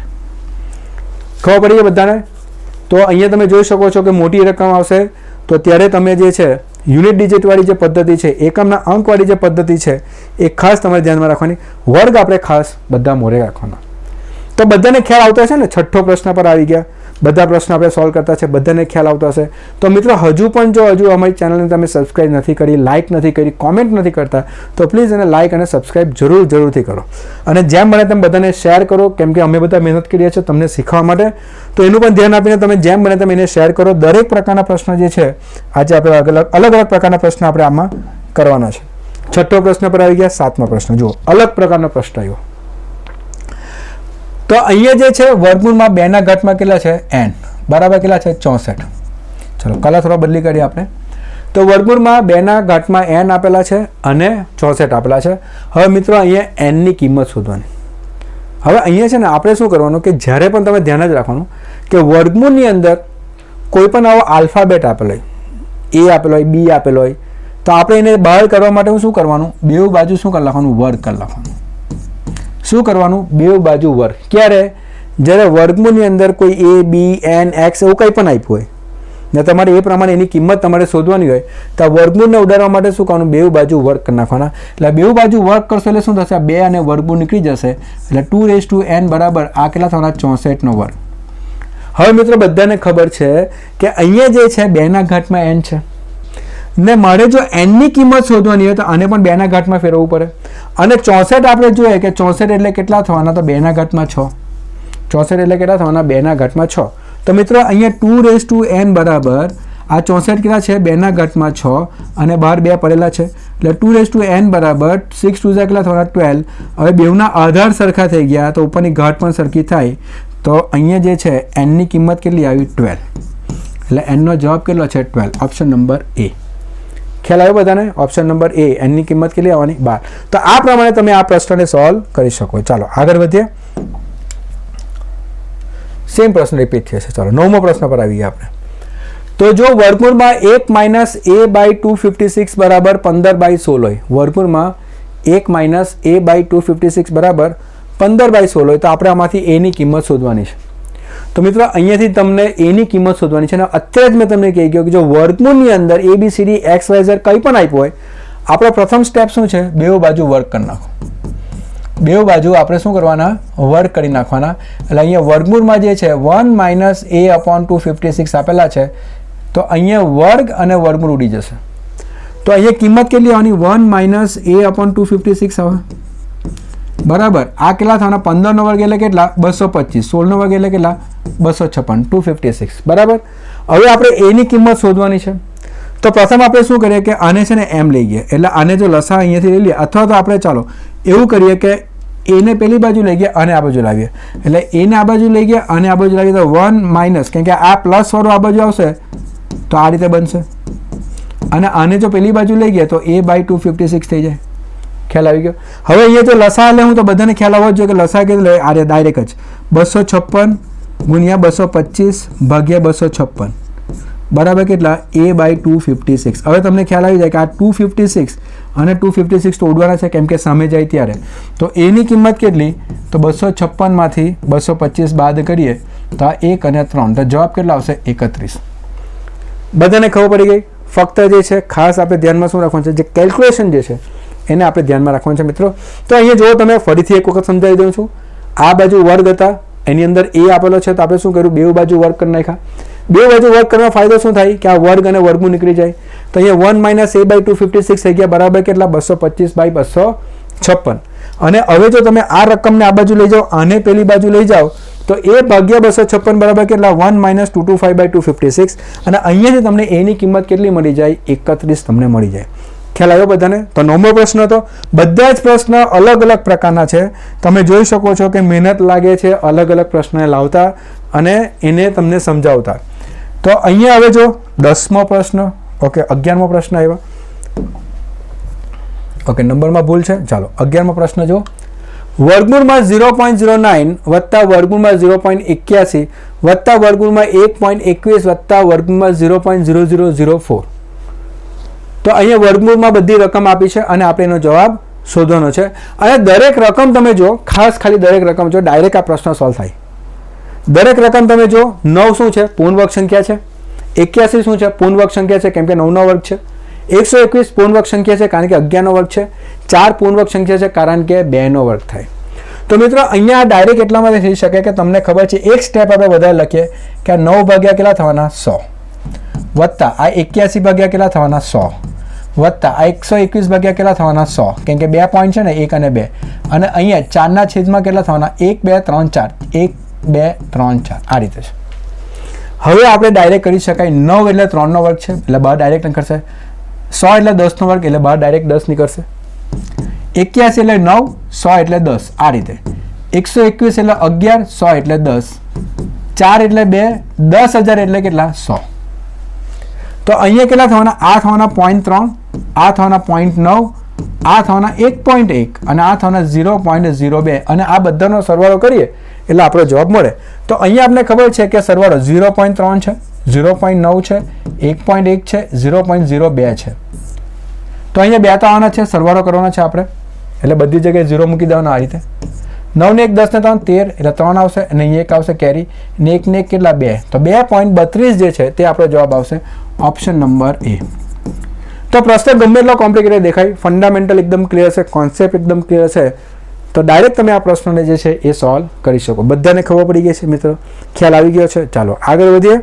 ખબર પડી ગઈ બધાને? તો અહીંયા તમે જોઈ શકો છો કે મોટી રકમ આવશે તો ત્યારે તમે જે છે યુનિટ ડિજિટવાળી જે પદ્ધતિ છે, એકમના અંકવાળી જે પદ્ધતિ છે એ ખાસ તમારે ધ્યાનમાં રાખવાની. વર્ગ આપણે ખાસ બધા મોરે રાખવાના. તો બધાને ખ્યાલ આવતો છે ને? છઠ્ઠો પ્રશ્ન પર આવી ગયા. બધા પ્રશ્નો આપણે સોલ્વ કરતા છે, બધાને ખ્યાલ આવતો હશે. તો મિત્રો હજુ અમારી ચેનલને તમે સબસ્ક્રાઈબ નથી કરી, લાઇક નથી કરી, કોમેન્ટ નથી કરતા, તો પ્લીઝ એને લાઇક અને સબસ્ક્રાઈબ જરૂરથી કરો. અને જેમ બને તેમ બધાને શેર કરો, કેમ કે અમે બધા મહેનત કરીએ છીએ તમને શીખવા માટે. તો એનું પણ ધ્યાન આપીને તમે જેમ બને તેમ એને શેર કરો. દરેક પ્રકારના પ્રશ્નો જે છે આજે આપણે અલગ અલગ પ્રકારના પ્રશ્નો આપણે આમાં કરવાના છે. છઠ્ઠો પ્રશ્ન પર આવી ગયા. સાતમો પ્રશ્ન જુઓ, અલગ પ્રકારનો પ્રશ્ન આવ્યો. તો અહીંયા જે છે વર્ગમૂળમાં 2 ના ઘાતમાં કેટલા છે n, બરાબર કેટલા છે 64. ચલો કલર થોડો બદલી કરીએ આપણે. તો વર્ગમૂળમાં 2 ના ઘાતમાં n આપેલા છે અને 64 આપેલા છે. હવે મિત્રો અહીંયા n ની કિંમત શોધવાની. હવે અહીંયા છે ને આપણે શું કરવાનું કે જ્યારે પણ તમે ધ્યાન જ રાખવાનું કે વર્ગમૂળની અંદર કોઈ પણ આવો આલ્ફાબેટ આપેલો હોય, a આપેલો હોય, b આપેલો હોય, તો આપણે એને બહાર કરવા માટે શું કરવાનું, બેઉ બાજુ શું કરી નાખવાનું, વર્ગ કરી નાખવાનું. શું કરવાનું, બેઉ બાજુ વર્ગ. ક્યારે, જ્યારે વર્ગમૂળની અંદર કોઈ a b n x એવું કંઈ પણ આપ્યું હોય ને તમારે એ પ્રમાણે એની કિંમત તમારે શોધવાની હોય, તો આ વર્ગમૂળને ઉડાડવા માટે શું કરવાનું, બેઉ બાજુ વર્ગ કરી નાખવાના. એટલે બેઉ બાજુ વર્ગ કરશો એટલે શું થશે, 2 અને વર્ગમૂળ નીકળી જશે. એટલે 2n બરાબર આ કેટલા થવાના, 64 નો વર્ગ. હવે મિત્રો બધાને ખબર છે કે અહીંયા જે છે 2 ના ઘાતમાં n છે ને મારે જો n ની કિંમત શોધવાની હોય તો આને પણ 2 ના ઘાતમાં ફેરવવું પડે. અને 64 આપણે જોઈએ કે 64 એટલે કેટલા થવાના, તો 2 ના ઘાતમાં 6. 64 એટલે કેટલા થવાના, 2 ના ઘાતમાં 6. તો મિત્રો અહીંયા 2n બરાબર આ 64 કેટલા છે, 2 ના ઘાતમાં 6 અને બહાર 2 પડેલા છે. એટલે 2n બરાબર 6 2 કેટલા થવાના, 12. હવે બેઉના આધાર સરખા થઈ ગયા તો ઉપરની ઘાત પણ સરખી થાય. તો અહીંયા જે છે n ની કિંમત કેટલી આવી, 12. એટલે n નો જવાબ કેટલો છે, 12. Option number A. ખ્યાલ આવ્યો બધાને? ઓપ્શન નંબર A, n ની કિંમત કેટલી આવવાની, 12. તો આ પ્રમાણે તમે આ પ્રશ્નને સોલ્વ કરી શકો. ચાલો આગળ વધીએ. સેમ પ્રશ્ન રિપીટ થશે. ચાલો 9મો પ્રશ્ન પર આવીએ આપણે. તો જો વર્ગમૂળમાં 1 - a/256 બરાબર 15/16 હોય, વર્ગમૂળમાં 1 - a/256 બરાબર 15/16 હોય, તો આપણે આમાંથી a ની કિંમત શોધવાની છે. તો મિત્રો અહીંયાથી તમને a ની કિંમત શોધવાની છે. અને અત્યારે જ મેં તમને કહી ગયો કે જો વર્ગમૂળની અંદર ABCD XYZ કંઈ પણ આપ્યું હોય, આપણો પ્રથમ સ્ટેપ શું છે, બેઉ બાજુ વર્ગ કરી નાખો. બેઉ બાજુ આપણે શું કરવાના, વર્ગ કરી નાખવાના. એટલે અહીંયા વર્ગમૂળમાં જે છે 1 - a/256 આપેલા છે, તો અહીંયા વર્ગ અને વર્ગમૂળ ઉડી જશે. તો અહીંયા કિંમત કેટલી આવવાની, 1 - a/256 આવે બરાબર. આ કેટલા થવાના, 15 નો વર્ગ એટલે કેટલા, 225. 16 નો વર્ગ એટલે કેટલા, 256. 256 બરાબર. હવે આપણે a ની કિંમત શોધવાની છે. તો પ્રથમ આપણે શું કરીએ કે આને છે ને m લઈ ગયા, એટલે આને જો લસા અહીંયાથી લઈ લઈએ, અથવા તો આપણે ચાલો એવું કરીએ કે a ને પેલી બાજુ લઈ ગયા અને આ બાજુ લાવીએ. એટલે a ને આ બાજુ લઈ ગયા અને આ બાજુ લાવીએ તો 1 - કેમ કે આ પ્લસ વાળું આ બાજુ આવશે તો આ રીતે બનશે. અને આને જો પેલી બાજુ લઈ ગયા તો a/256 થઈ જાય. ખ્યાલ આવી ગયો? હવે અહીંયા જો લસા લે હું તો બધાને ખ્યાલ આવવો જોઈએ કે લસા કેટલો લે, આ ડાયરેક્ટ જ 256 ગુણ્યા 225 ભાગ્યા 256 બરાબર કેટલા, a/256. હવે તમને ખ્યાલ આવી જાય કે આ 256 અને 256 તો ઉડવાના છે કેમ કે સામે જાય ત્યારે. તો a ની કિંમત કેટલી, તો 256 માંથી 225 બાદ કરીએ તો આ 1 અને 3, તો જવાબ કેટલા આવશે, 31. બધાને ખબર પડી ગઈ? ફક્ત જે છે ખાસ આપણે ધ્યાનમાં શું રાખવાનું છે, જે કેલ્ક્યુલેશન જે છે એને આપણે ધ્યાનમાં રાખવાનું છે મિત્રો. તો અહીંયા જો તમે ફરીથી એક વખત સમજાવી દઉં છું. આ બાજુ વર્ગ હતા, એની અંદર a આપેલો છે, તો આપણે શું કર્યું, બેઉ બાજુ વર્ગ કરી નાખ્યા. બે બાજુ વર્ગ કરવાનો ફાયદો શું થાય કે આ વર્ગ અને વર્ગમૂળ નીકળી જાય. તો અહીંયા 1 - a/256 થઈ ગયા બરાબર કેટલા, 225/256. અને હવે જો તમે આ રકમને આ બાજુ લઈ જાઓ, આને પેલી બાજુ લઈ જાઓ, તો a ભાગ્યા 256 બરાબર કેટલા, 1 - 225/256. અને અહીંયાથી તમને a ની કિંમત કેટલી મળી જાય, 31 તમને મળી જાય. ખ્યાલ આવ્યો બધાને? તો 9મો પ્રશ્ન હતો. બધા જ પ્રશ્ન અલગ અલગ પ્રકારના છે. તમે જોઈ શકો છો કે મહેનત લાગે છે અલગ અલગ પ્રશ્નને લાવતા અને એને તમને સમજાવતા. તો અહીંયા હવે જો 10મો પ્રશ્ન, ઓકે 11મો પ્રશ્ન આવ્યો. ઓકે નંબરમાં ભૂલ છે. ચાલો 11મો પ્રશ્ન જો, વર્ગમૂળમાં 0.09 વત્તા વર્ગમૂળમાં 0.81 વત્તા વર્ગમૂળમાં 1.21 વત્તા વર્ગમૂળમાં 0.0004. તો અહીંયા વર્ગમૂળમાં બધી રકમ આપી છે અને આપણે એનો જવાબ શોધવાનો છે. અને દરેક રકમ તમે જો, ખાસ ખાલી દરેક રકમ જો, ડાયરેક્ટ આ પ્રશ્ન સોલ્વ થાય. દરેક રકમ તમે જો, 9 શું છે, પૂર્ણ વર્ગ સંખ્યા છે. 81 શું છે, પૂર્ણ વર્ગ સંખ્યા છે કેમ કે 9 નો વર્ગ છે. 121 પૂર્ણ વર્ગ સંખ્યા છે કારણ કે 11 નો વર્ગ છે. 4 પૂર્ણ વર્ગ સંખ્યા છે કારણ કે 2 નો વર્ગ થાય. તો મિત્રો અહીંયા ડાયરેક્ટ એટલા માટે થઈ શકે કે તમને ખબર છે એક સ્ટેપ આપણે વધારે લખીએ કે આ 9 ભાગ્યા કેટલા થવાના 100 વત્તા આ 81 ભાગ્યા કેટલા થવાના 100 વત્તા આ 121 ભાગ્યા કેટલા થવાના 100 કેમ કે 2 પોઈન્ટ છે ને 1 અને 2 અને અહીંયા 4 ના છેદમાં કેટલા થવાના 1 2 3 4 1 2 3 4 આ રીતે છે. હવે આપણે ડાયરેક્ટ કરી શકાય 9 એટલે 3 નો વર્ગ છે એટલે બહાર ડાયરેક્ટ નીકળશે 100 એટલે 10 નો વર્ગ એટલે બહાર ડાયરેક્ટ 10 નીકળશે 81 એટલે 9 100 એટલે 10 આ રીતે 121 એટલે 11 100 એટલે 10 4 એટલે 2 10,000 એટલે કેટલા 100. તો અહીંયા કેટલા થવાના આ થવાના 0.3 આ થવાના 0.9 આ થવાના 1.1 અને આ થવાના 0.02 અને આ બધાનો સરવાળો કરીએ એટલે આપણો જવાબ મળે. તો અહીંયા આપણે ખબર છે કે સરવાળો 0.3 છે 0.9 છે 1.1 છે 0.02 છે. તો અહીંયા 2 તો આવવાના છે સરવાળો કરવાનો છે આપણે એટલે બધી જગ્યાએ 0 મૂકી દેવાના આ રીતે 9 ને 1 10 ને 3 13 એટલે 3 આવશે અને અહીંયા 1 આવશે કેરી ને 1 ને 1 કેટલા 2 તો 2.32 જે છે તે આપણો જવાબ આવશે ઓપ્શન નંબર એ. તો પ્રશ્ન ગમે એટલો કોમ્પ્લિકેટેડ દેખાય ફંડામેન્ટલ એકદમ ક્લિયર છે કોન્સેપ્ટ એકદમ ક્લિયર છે તો ડાયરેક્ટ તમે આ પ્રશ્નને જે છે એ સોલ્વ કરી શકો. બધાને ખબર પડી ગઈ છે મિત્રો ખ્યાલ આવી ગયો છે. ચાલો આગળ વધીએ.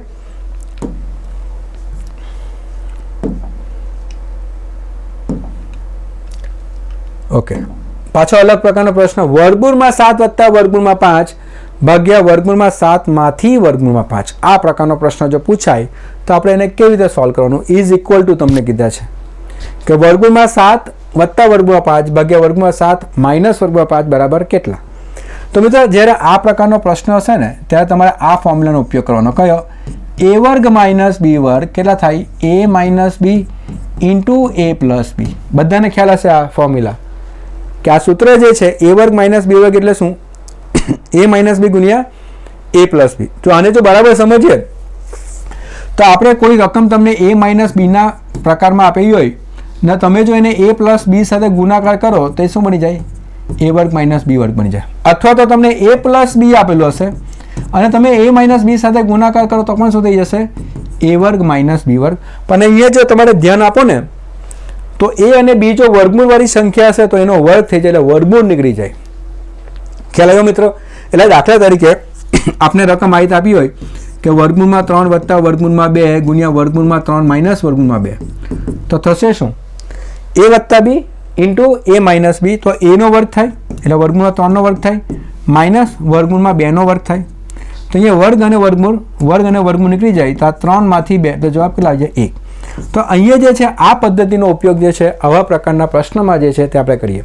ઓકે પાછો અલગ પ્રકારનો પ્રશ્ન વર્ગમૂળમાં 7 વત્તા વર્ગમૂળમાં 5 ભાગ્યા વર્ગમૂળમાં 7 માંથી વર્ગમૂળમાં 5 આ પ્રકારનો પ્રશ્ન જો પૂછાય તો આપણે એને કેવી રીતે સોલ્વ કરવાનું ઇઝ ઇક્વલ ટુ તમને કીધા છે કે વર્ગમૂળમાં 7 વત્તા વર્ગમૂળમાં 5 ભાગ્યા વર્ગમૂળમાં 7 માઇનસ વર્ગમૂળમાં 5 બરાબર કેટલા. તો મિત્રો જ્યારે આ પ્રકારનો પ્રશ્ન હશે ને ત્યારે તમારે આ ફોર્મ્યુલાનો ઉપયોગ કરવાનો કયો a વર્ગ માઇનસ b વર્ગ કેટલા થાય a minus b into a plus b. બધાને ખ્યાલ હશે આ ફોર્મ્યુલા કે આ સૂત્ર જે છે a વર્ગ માઇનસ b વર્ગ એટલે શું a માઇનસ b ગુણ્યા a પ્લસ b. તો આને જો બરાબર સમજીએ તો આપણે કોઈ રકમ તમને a માઇનસ b ના પ્રકારમાં આપેલી હોય ને તમે જો એને a પ્લસ b સાથે ગુણાકાર કરો તો શું બની જાય a વર્ગ માઇનસ b વર્ગ બની જાય. અથવા તો તમને a પ્લસ b આપેલું હશે અને તમે a માઇનસ b સાથે ગુણાકાર કરો તો પણ શું થઈ જશે a વર્ગ માઇનસ b વર્ગ. પણ અહીંયા જો તમારે ધ્યાન આપો ને તો a અને b જો વર્ગમૂળ વાળી સંખ્યા હશે તો એનો વર્ગ થઈ જાય એટલે વર્ગમૂળ નીકળી જાય. ખ્યાલ આવ્યો મિત્રો. એટલે દાખલા તરીકે આપને રકમ આ રીતે આપી હોય કે વર્ગમૂળમાં 3 વત્તા વર્ગમૂળમાં 2 ગુણ્યા વર્ગમૂળમાં 3 માઇનસ વર્ગમૂળમાં 2 તો થશે શું a વત્તા b into a minus b તો a નો વર્ગ થાય એટલે વર્ગમૂળમાં 3 નો વર્ગ થાય માઇનસ વર્ગમૂળમાં 2 નો વર્ગ થાય. તો અહીંયા વર્ગ અને વર્ગમૂળ નીકળી જાય તો આ 3 માંથી 2 તો જવાબ કેટલા આવી જાય 1. તો અહીંયા જે છે આ પદ્ધતિનો ઉપયોગ જે છે આવા પ્રકારના પ્રશ્નમાં જે છે તે આપણે કરીએ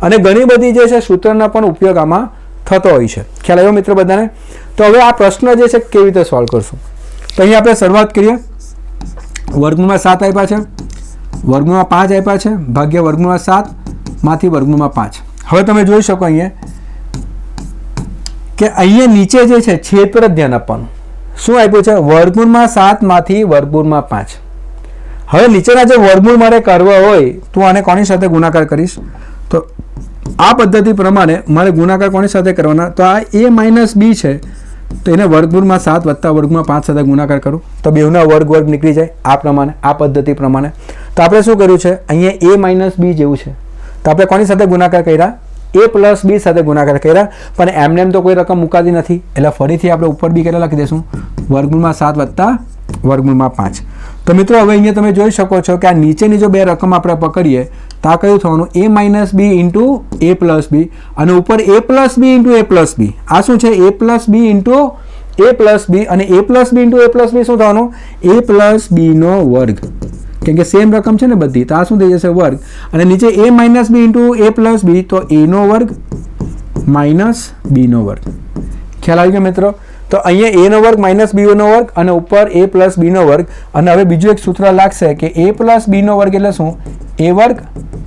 અને ઘણી બધી જે છે સૂત્રના પણ ઉપયોગ આમાં થતો હોય છે. ખ્યાલ આવ્યો મિત્રો બધાને. તો હવે આ પ્રશ્ન જે છે કેવી રીતે સોલ્વ કરશું તો અહીંયા આપણે શરૂઆત કરીએ. વર્ગમૂળમાં 7 આપ્યા છે વર્ગમૂળમાં 5 આપ્યા છે ભાગ્યા વર્ગમૂળમાં 7 માંથી વર્ગમૂળમાં 5. હવે તમે જોઈ શકો અહીંયા કે અહીંયા નીચે જે છે છેદ પર જ ધ્યાન આપવાનું. શું આપ્યું છે વર્ગમૂળમાં 7 માંથી વર્ગમૂળમાં 5. હવે નીચેના જે વર્ગમૂળ મારે કરવા હોય તો આને કોની સાથે ગુણાકાર કરીશ તો આ પદ્ધતિ પ્રમાણે મારે ગુણાકાર કોની સાથે કરવાના તો આ a માઇનસ b છે તો એને વર્ગમૂળમાં 7 વત્તા વર્ગમૂળમાં 5 સાથે ગુણાકાર કરું તો બેવના વર્ગ નીકળી જાય આ પ્રમાણે આ પદ્ધતિ પ્રમાણે. તો આપણે શું કર્યું છે અહીંયા a માઇનસ b જેવું છે તો આપણે કોની સાથે ગુણાકાર કર્યા a પ્લસ b સાથે ગુણાકાર કર્યા પણ એમને એમ તો કોઈ રકમ મુકાતી નથી એટલે ફરીથી આપણે ઉપર બી કેટલા લખી દઈશું વર્ગમૂળમાં 7 વત્તા વર્ગમૂળમાં 5. તો મિત્રો હવે અહીંયા તમે જોઈ શકો છો કે આ નીચેની જો બે રકમ આપણે પકડીએ તો આ કયું થવાનું a minus b into a plus b અને ઉપર a plus b into a plus b. આ શું છે a plus b into a plus b અને a plus b into a plus b શું થવાનું a પ્લસ b નો વર્ગ કેમ કે સેમ રકમ છે ને બધી તો આ શું થઈ જશે વર્ગ અને નીચે a minus b into a plus b તો a નો વર્ગ માઇનસ b નો વર્ગ. ખ્યાલ આવી ગયો મિત્રો. તો અહીંયા a નો વર્ગ માઇનસ b નો વર્ગ અને ઉપર a પ્લસ b નો વર્ગ અને હવે બીજું એક સૂત્ર લાગશે કે a પ્લસ b નો વર્ગ એટલે શું a વર્ગ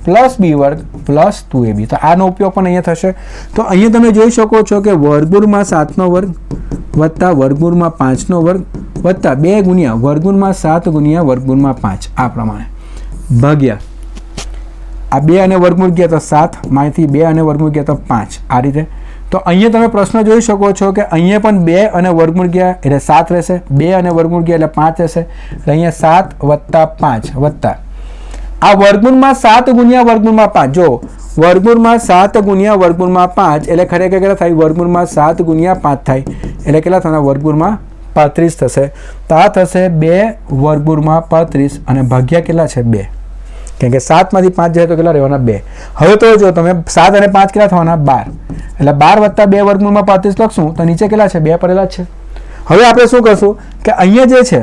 પ્લસ b વર્ગ પ્લસ 2ab. તો આનો ઉપયોગ પણ અહીંયા થશે. તો અહીંયા તમે જોઈ શકો છો કે વર્ગમૂળમાં 7 નો વર્ગ વત્તા વર્ગમૂળમાં 5 નો વર્ગ વત્તા 2 ગુણ્યા વર્ગમૂળમાં 7 ગુણ્યા વર્ગમૂળમાં 5 આ પ્રમાણે ભાગ્યા આ 2 અને વર્ગમૂળ ગયા તો 7 માંથી 2 અને વર્ગમૂળ ગયા તો 5 આ રીતે. તો અહીંયા તમે પ્રશ્ન જોઈ શકો છો કે અહીંયા પણ 2 અને વર્ગમૂળ ગયા એટલે 7 રહેશે 2 અને વર્ગમૂળ ગયા એટલે 5 રહેશે એટલે અહીંયા 7 વત્તા 5 વત્તા આ વર્ગમૂળમાં 7 ગુણ્યા વર્ગમૂળમાં 5, જો વર્ગમૂળમાં 7 ગુણ્યા વર્ગમૂળમાં 5 એટલે ખરેખર કેટલા થાય? વર્ગમૂળમાં 7 ગુણ્યા 5 થાય એટલે કેટલા થવાના? વર્ગમૂળમાં 35 થશે. તો આ થશે 2 વર્ગમૂળમાં 35 અને ભાગ્યા કેટલા છે? 2. કેમ કે 7માંથી 5 જાય તો કેટલા રહેવાના? 2. હવે તો જો તમે 7 અને 5 કેટલા થવાના? 12. એટલે 12 વત્તા 2 વર્ગમૂળમાં 35 લખશું તો નીચે કેટલા છે? 2 પડેલા છે. હવે આપણે શું કરશું કે અહીંયા જે છે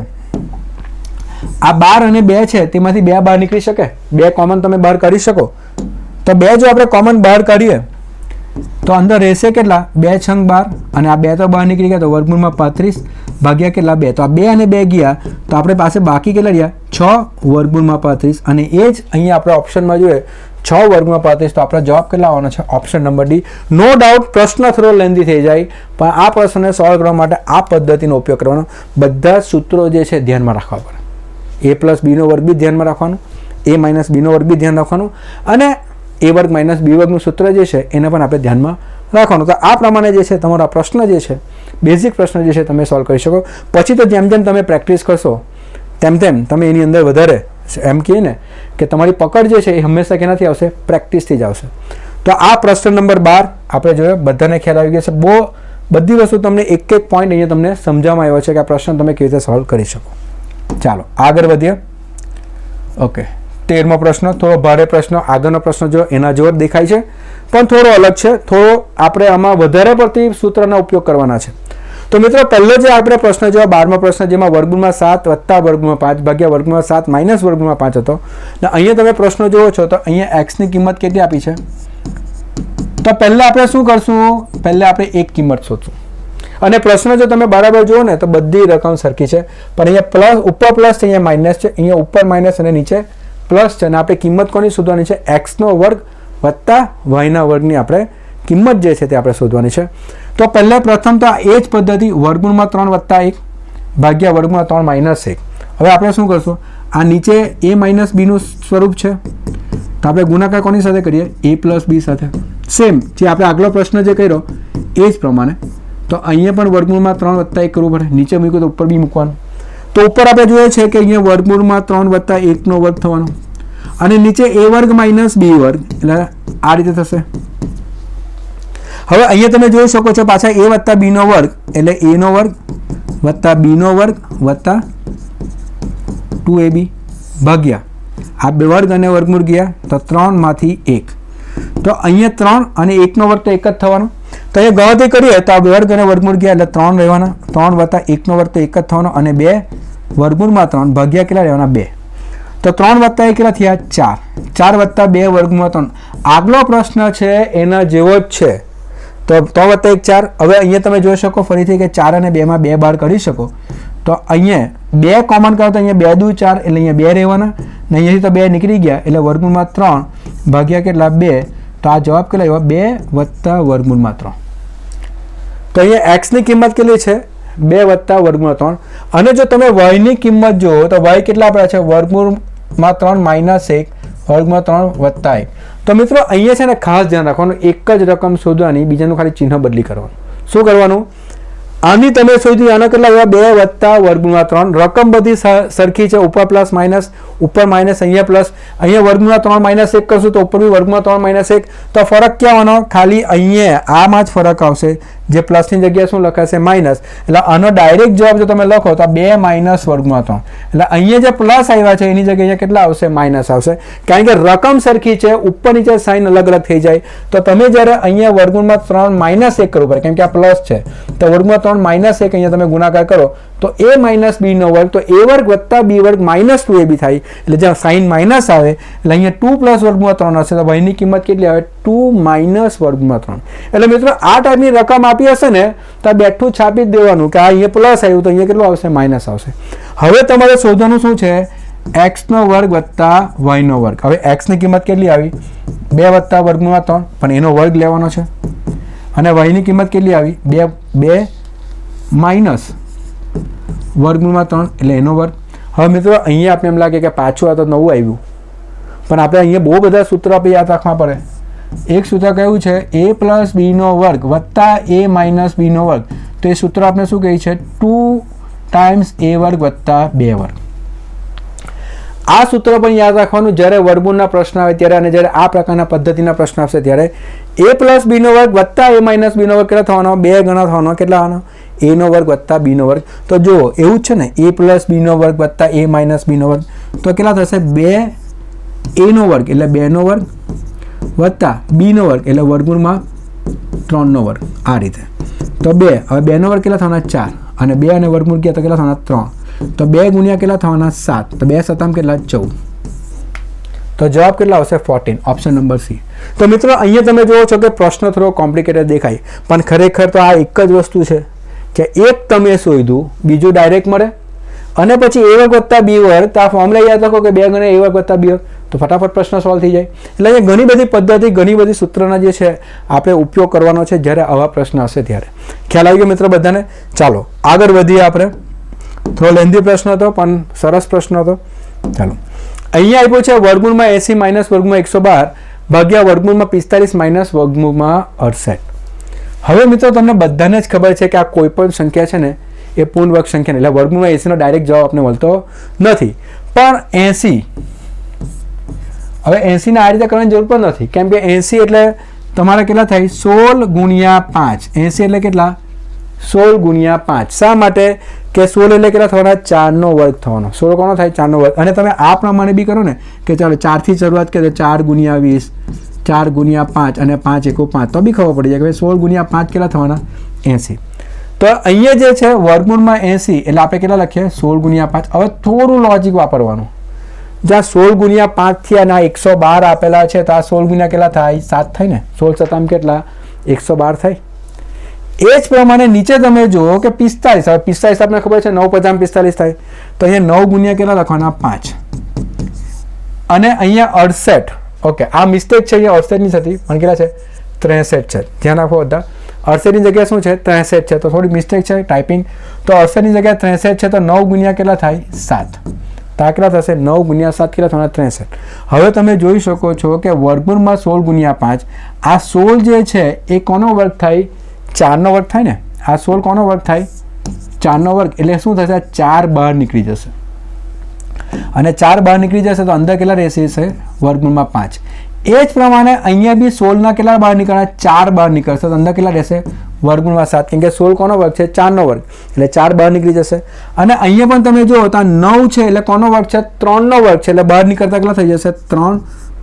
આ 12 અને 2 છે તેમાંથી 2 બહાર નીકળી શકે? 2 કોમન તમે બહાર કરી શકો? તો 2 જો આપણે કોમન બહાર કરીએ તો અંદર રહેશે કેટલા? 2 છંગ 12 અને આ 2 તો બહાર નીકળી ગયા તો વર્ગમૂળમાં 35 ભાગ્યા કેટલા? 2. તો આ 2 અને 2 ગયા તો આપણે પાસે બાકી કેટલા રહ્યા? 6 વર્ગમૂળમાં 35 અને એ જ અહીંયા આપણે ઓપ્શનમાં જોઈએ 6 વર્ગમાં 35 તો આપણો જવાબ કેટલા આવવાનો છે? Option number D. No doubt પ્રશ્ન થોડો લેન્ધી થઈ જાય પણ આ પ્રશ્નને સોલ્વ કરવા માટે આ પદ્ધતિનો ઉપયોગ કરવાનો. બધા સૂત્રો જે છે ધ્યાનમાં રાખવા પડે. a પ્લસ બીનો વર્ગ બી ધ્યાનમાં રાખવાનું, a માઇનસ બીનો વર્ગ બી ધ્યાન રાખવાનું અને a વર્ગ માઇનસ બી વર્ગનું સૂત્ર જે છે એને પણ આપણે ધ્યાનમાં રાખવાનું. તો આ પ્રમાણે જે છે તમારો પ્રશ્ન જે છે બેઝિક પ્રશ્ન જે છે તમે સોલ્વ કરી શકો. પછી તો જેમ જેમ તમે પ્રેક્ટિસ કરશો તેમ તેમ તમે એની અંદર વધારે એમ કહીએ ને કે તમારી પકડ જે છે એ હંમેશા કેનાથી આવશે? પ્રેક્ટિસથી જ આવશે. તો આ પ્રશ્ન નંબર 12 આપણે જોયો, બધાને ખ્યાલ આવી ગયો છે. બધી વસ્તુ તમને એક એક પોઈન્ટ અહીંયા તમને સમજાવવામાં આવ્યો છે કે આ પ્રશ્ન તમે કેવી રીતે સોલ્વ કરી શકો. ચાલો આગળ વધીએ. ઓકે, 13મો પ્રશ્ન થોડો ભારે પ્રશ્ન. આગળનો પ્રશ્ન જો એના જેવો જ દેખાય છે પણ થોડો અલગ છે. થોડો આપણે આમાં વધારે પડતી સૂત્રના ઉપયોગ કરવાના છે. તો મિત્રો પહેલો જે આપણે પ્રશ્ન જોયો 12મો પ્રશ્ન જેમાં વર્ગમૂળમાં 7 વત્તા વર્ગમૂળમાં 5 ભાગ્યા વર્ગમૂળમાં 7 માઇનસ વર્ગમૂળમાં 5 હતો. ને અહીંયા તમે પ્રશ્ન જોવો છો તો અહીંયા એક્સની કિંમત કેટલી આપી છે? તો પહેલાં આપણે શું કરશું? પહેલાં આપણે એક કિંમત શોધશું અને પ્રશ્ન જો તમે બરાબર જુઓ ને તો બધી રકમ સરખી છે પણ અહીંયા પ્લસ ઉપર પ્લસ છે, અહીંયા માઇનસ છે, અહીંયા ઉપર માઇનસ અને નીચે પ્લસ છે અને આપણે કિંમત કોની શોધવાની છે? એક્સનો વર્ગ વત્તા વાયના વર્ગની આપણે કિંમત જે છે તે આપણે શોધવાની છે. તો પહેલાં પ્રથમ તો એ જ પદ્ધતિ વર્ગમૂળમાં 3 વત્તા 1 ભાગ્યા વર્ગમૂળમાં 3 માઇનસ 1. હવે આપણે શું કરશું? આ નીચે a માઇનસ બીનું સ્વરૂપ છે તો આપણે ગુણાકાર કોની સાથે કરીએ? a પ્લસ બી સાથે. સેમ જે આપણે આગલો પ્રશ્ન જે કર્યો એ જ પ્રમાણે. તો અહીંયા પણ વર્ગમૂળમાં 3 વત્તા 1 કરવું પડે. નીચે મૂક્યું તો ઉપર બી મૂકવાનું. તો ઉપર આપણે જોઈએ છે કે અહીંયા વર્ગમૂળમાં 3 વત્તા 1નો વર્ગ થવાનો અને નીચે a વર્ગ માઇનસ બી વર્ગ એટલે આ રીતે થશે. હવે અહીંયા તમે જોઈ શકો છો પાછા a વત્તા બીનો વર્ગ એટલે a નો વર્ગ વત્તા બીનો વર્ગ વત્તા 2ab ભાગ્યા આ બે વર્ગ અને વર્ગમૂળ ગયા તો 3માંથી 1. તો અહીંયા 3 અને 1નો વર્ગ તો એક જ થવાનો. તો અહીંયા ગણતરી કરીએ તો આ વર્ગ અને વર્ગમૂળ ગયા એટલે 3 રહેવાના. 3 વત્તા 1નો વર્ગ તો એક જ થવાનો અને 2 વર્ગમૂળમાં 3 ભાગ્યા કેટલા રહેવાના? 2. તો 3 વત્તા 1 કેટલા થયા? 4. 4 વત્તા 2 વર્ગમૂળમાં 3. આગલો પ્રશ્ન છે એના જેવો જ છે. તો 3 વત્તા 1 4. હવે અહીંયા તમે જોઈ શકો ફરીથી કે 4 અને 2માં 2 બહાર કરી શકો. તો અહીંયા 2 કોમન કરો તો અહીંયા 2 દુ 4 એટલે અહીંયા 2 રહેવાના ને અહીંયાથી તો 2 નીકળી ગયા એટલે વર્ગમૂળમાં 3 ભાગ્યા કેટલા? 2. તો આ જવાબ કેટલા આવ્યો? 2 વત્તા વર્ગમૂળમાં 3. તો અહીંયા એક્સની કિંમત કેટલી છે? 2 વત્તા વર્ગમૂળમાં 3. અને જો તમે વાયની કિંમત જુઓ તો વાય કેટલા આપ્યા છે? વર્ગમૂળમાં 3 માઇનસ 1 વર્ગમાં 3 વત્તા 1. તો મિત્રો અહીંયા છે ને ખાસ ધ્યાન રાખવાનું, એક જ રકમ શોધવાની, બીજાનું ખાલી ચિહ્ન બદલી કરવાનું. શું કરવાનું? આની તમે શોધી આના કેટલા આવ્યા? 2 વત્તા વર્ગમૂળમાં 3. રકમ બધી સરખી છે, ઉપર પ્લસ માઇનસ, ઉપર માઇનસ, અહીંયા પ્લસ, અહીંયા વર્ગમૂળમાં 3 માઇનસ 1 કરશું તો ઉપર બી વર્ગમાં 3 માઇનસ 1. તો ફરક ક્યાં આવવાનો? ખાલી અહીંયા આમાં જ ફરક આવશે. જે પ્લસની જગ્યાએ શું લખાશે? માઇનસ. એટલે આનો ડાયરેક્ટ જવાબ જો તમે લખો તો 2 માઇનસ વર્ગમાં 3. એટલે અહીંયા જે પ્લસ આવ્યા છે એની જગ્યાએ કેટલા આવશે? માઇનસ આવશે. કારણ કે રકમ સરખી છે, ઉપર નીચે સાઇન અલગ અલગ થઈ જાય. તો તમે જ્યારે અહીંયા વર્ગમૂળમાં 3 માઇનસ 1 કરવું પડે કેમ કે આ પ્લસ છે. તો વર્ગમાં 3 માઇનસ 1 અહીંયા તમે ગુણાકાર કરો તો a માઇનસ બીનો વર્ગ તો a વર્ગ વત્તા b વર્ગ માઇનસ 2ab થાય. એટલે જ્યાં સાઇન માઇનસ આવે એટલે અહીંયા 2 પ્લસ વર્ગમાં 3 હશે તો yની કિંમત કેટલી આવે? 2 માઇનસ વર્ગમાં 3. એટલે મિત્રો આ ટાઈપની રકમ આપી હશે ને તો આ બેઠું છાપી જ દેવાનું કે આ અહીંયા પ્લસ આવ્યું તો અહીંયા કેટલું આવશે? માઇનસ આવશે. હવે તમારે શોધવાનું શું છે? એક્સનો વર્ગ વત્તા વાયનો વર્ગ. હવે એક્સની કિંમત કેટલી આવી? 2 વત્તા વર્ગમાં 3 પણ એનો વર્ગ લેવાનો છે અને વાયની કિંમત કેટલી આવી? 2 માઇનસ વર્ગમૂળમાં 3 એટલે એનો વર્ગ. હવે મિત્રો અહીંયા આપણે એમ લાગે કે પાછું આ તો નવું આવ્યું પણ આપણે અહીંયા બહુ બધા સૂત્રો આપણે યાદ રાખવા પડે. એક સૂત્ર કયું છે? a પ્લસ બીનો વર્ગ વત્તા a માઇનસ બીનો વર્ગ. તો એ સૂત્ર આપણે શું કહે છે? 2 ટાઈમ્સ a વર્ગ વત્તા 2 વર્ગ. આ સૂત્ર પણ યાદ રાખવાનું જ્યારે વર્ગમૂળના પ્રશ્ન આવે ત્યારે, અને જ્યારે આ પ્રકારના પદ્ધતિના પ્રશ્ન આવશે ત્યારે a પ્લસ બીનો વર્ગ વત્તા a માઇનસ બીનો વર્ગ કેટલા થવાનો? 2 ગણા થવાનો. કેટલા આવવાનો? a નો વર્ગ વત્તા b નો વર્ગ. તો જો એવું જ છે ને, a પ્લસ બીનો વર્ગ વત્તા a માઇનસ બીનો વર્ગ, તો કેટલા થશે? 2 a નો વર્ગ એટલે 2 નો વર્ગ વત્તા b નો વર્ગ એટલે વર્ગમૂળમાં 3 નો વર્ગ. આ રીતે. તો 2, હવે 2 નો વર્ગ કેટલા થવાના? 4, અને 2 અને વર્ગમૂળ ગયા તો કેટલા થવાના? 3. તો 2 ગુણ્યા કેટલા થવાના? 7. તો 2 સતામ કેટલા? 14. તો જવાબ કેટલા આવશે? 14. Option number C. તો મિત્રો અહીંયા તમે જુઓ છો કે પ્રશ્ન થોડો કોમ્પ્લિકેટેડ દેખાય, પણ ખરેખર તો આ એક જ વસ્તુ છે કે એક તમે શોધ્યું, બીજું ડાયરેક્ટ મળે, અને પછી a વર્ગ વત્તા b વર્ગ. તો આ ફોર્મ્યુલા યાદ રાખો કે 2 ગણા a વર્ગ વત્તા b વર્ગ, તો ફટાફટ પ્રશ્ન સોલ્વ થઈ જાય. એટલે અહીંયા ઘણી બધી પદ્ધતિ, ઘણી બધી સૂત્રના જે છે આપણે ઉપયોગ કરવાનો છે જ્યારે આવા પ્રશ્ન હશે ત્યારે. ખ્યાલ આવી ગયો મિત્રો બધાને? ચાલો આગળ વધીએ. આપણે થોડો લેન્ધી પ્રશ્ન હતો પણ સરસ પ્રશ્ન હતો. ચાલો અહીંયા આપ્યું છે વર્ગમૂળમાં 80 માઇનસ વર્ગમૂળમાં 112 ભાગ્યા વર્ગમૂળમાં 45 માઇનસ વર્ગમૂળમાં 68. હવે મિત્રો તમને બધાને જ ખબર છે કે આ કોઈ પણ સંખ્યા છે ને એ પૂર્ણ વર્ગ સંખ્યા, એટલે વર્ગમૂળમાં 80 નો ડાયરેક્ટ જવાબ આપણે મળતો નથી. પણ 80, હવે 80 ને આ રીતે કરવાની જરૂર પણ નથી, કેમ કે 80 એટલે તમારે કેટલા થાય? 16 ગુણ્યા 5. 80 એટલે કેટલા? 16 ગુણ્યા 5. શા માટે? કે 16 એટલે કેટલા થવાના? 4 નો વર્ગ થવાનો. 16 કોનો થાય? 4 નો વર્ગ. અને તમે આ પ્રમાણે બી કરો ને કે ચાલો 4 થી શરૂઆત કરીએ તો 4 ગુણ્યા 20, 4 ગુણ્યા 5 અને 5 એકુ 5, તો બી ખબર પડી જાય કે 16 ગુણ્યા 5 કેટલા થવાના? 80. તો અહીંયા જે છે વર્ગમૂળમાં 80 એટલે આપણે કેટલા લખીએ? 16 ગુણ્યા 5. હવે થોડું લોજિક વાપરવાનું. જ્યાં 16 ગુણ્યા 5 થી અને 112 આપેલા છે, તો આ 16 ગુણ્યા કેટલા થાય? 7 થાય ને. 16 સતામ કેટલા? 112 થાય. એ જ પ્રમાણે નીચે તમે જુઓ કે 45. હવે 45 આપણને ખબર છે 9 50 45 થાય, તો અહીંયા 9 ગુણ્યા કેટલા લખવાના? 5. અને અહીંયા 68. ઓકે, આ મિસ્ટેક છે, અહીંયા 68 ની થતી પણ કેટલા છે? 63 છે. ધ્યાન રાખો બધા. 68 ની જગ્યાએ શું છે? 63 છે. તો થોડી મિસ્ટેક છે ટાઈપિંગ. તો 68 ની જગ્યાએ 63 છે, તો 9 ગુણ્યા કેટલા થાય? 7. તો આ કેટલા થશે? 9 ગુણ્યા 7 કેટલા થવાના? 63. હવે તમે જોઈ શકો છો કે વર્ગમૂળમાં 16 ગુણ્યા 5, આ 16 જે છે એ કોનો વર્ગ થાય? 4 નો વર્ગ થાય ને. આ 16 કોનો વર્ગ થાય? 4 નો વર્ગ. એટલે શું થશે? 4 બહાર નીકળી જશે, અને 4 બહાર નીકળી જશે તો અંદર કેટલા રહેશે? વર્ગમૂળમાં 5. એ જ પ્રમાણે અહીંયા બી 16 ના કેટલા બહાર નીકળ્યા? 4 બહાર નીકળશે તો અંદર કેટલા રહેશે? વર્ગમૂળમાં 7. કેમ કે 16 કોનો વર્ગ છે? 4 નો વર્ગ, એટલે 4 બહાર નીકળી જશે. અને અહીંયા પણ તમે જુઓ તો 9 છે એટલે કોનો વર્ગ છે? 3 નો વર્ગ છે, એટલે બહાર નીકળતા કેટલા થઈ જશે? 3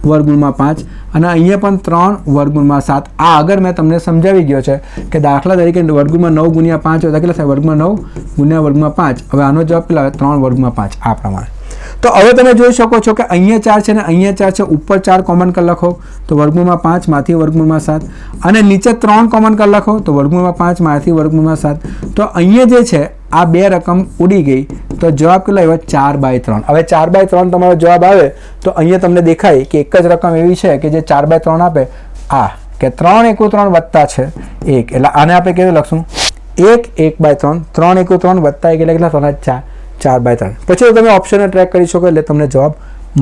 વર્ગમૂળમાં 5. અને અહીંયા પણ 3 વર્ગમૂળમાં 7. આ આગળ મેં તમને સમજાવી ગયો છે કે દાખલા તરીકે વર્ગમૂળમાં 9 ગુણ્યા 5 હોય તો કેટલા થાય? વર્ગમાં 9 ગુણ્યા વર્ગમાં 5. હવે આનો જવાબ કેટલા આવે? 3 વર્ગમાં 5. આ પ્રમાણે. તો હવે તમે જોઈ શકો છો કે અહીંયા 4 છે ને અહીંયા 4 છે, ઉપર 4 કોમન કરી લખો તો વર્ગમૂળમાં 5 માંથી વર્ગમૂળમાં 7, અને નીચે 3 કોમન કરી લખો તો વર્ગમૂળમાં 5 માંથી વર્ગમૂળમાં 7. તો અહીંયા જે છે આ બે રકમ ઉડી ગઈ, તો જવાબ કેટલો આવ્યો? 4/3. હવે 4/3 તમારો જવાબ આવે તો અહીંયા તમને દેખાય કે એક જ રકમ એવી છે કે જે 4/3 આપે. આ કે 3 એકુ 3 વત્તા છે 1, એટલે આને આપણે કેવું લખશું? 1 1/3. 3 એકુ 3 વત્તા 1 એટલે કેટલા થવાના? 4/3. પછી તમે ઓપ્શનને ટ્રેક કરી શકો એટલે તમને જવાબ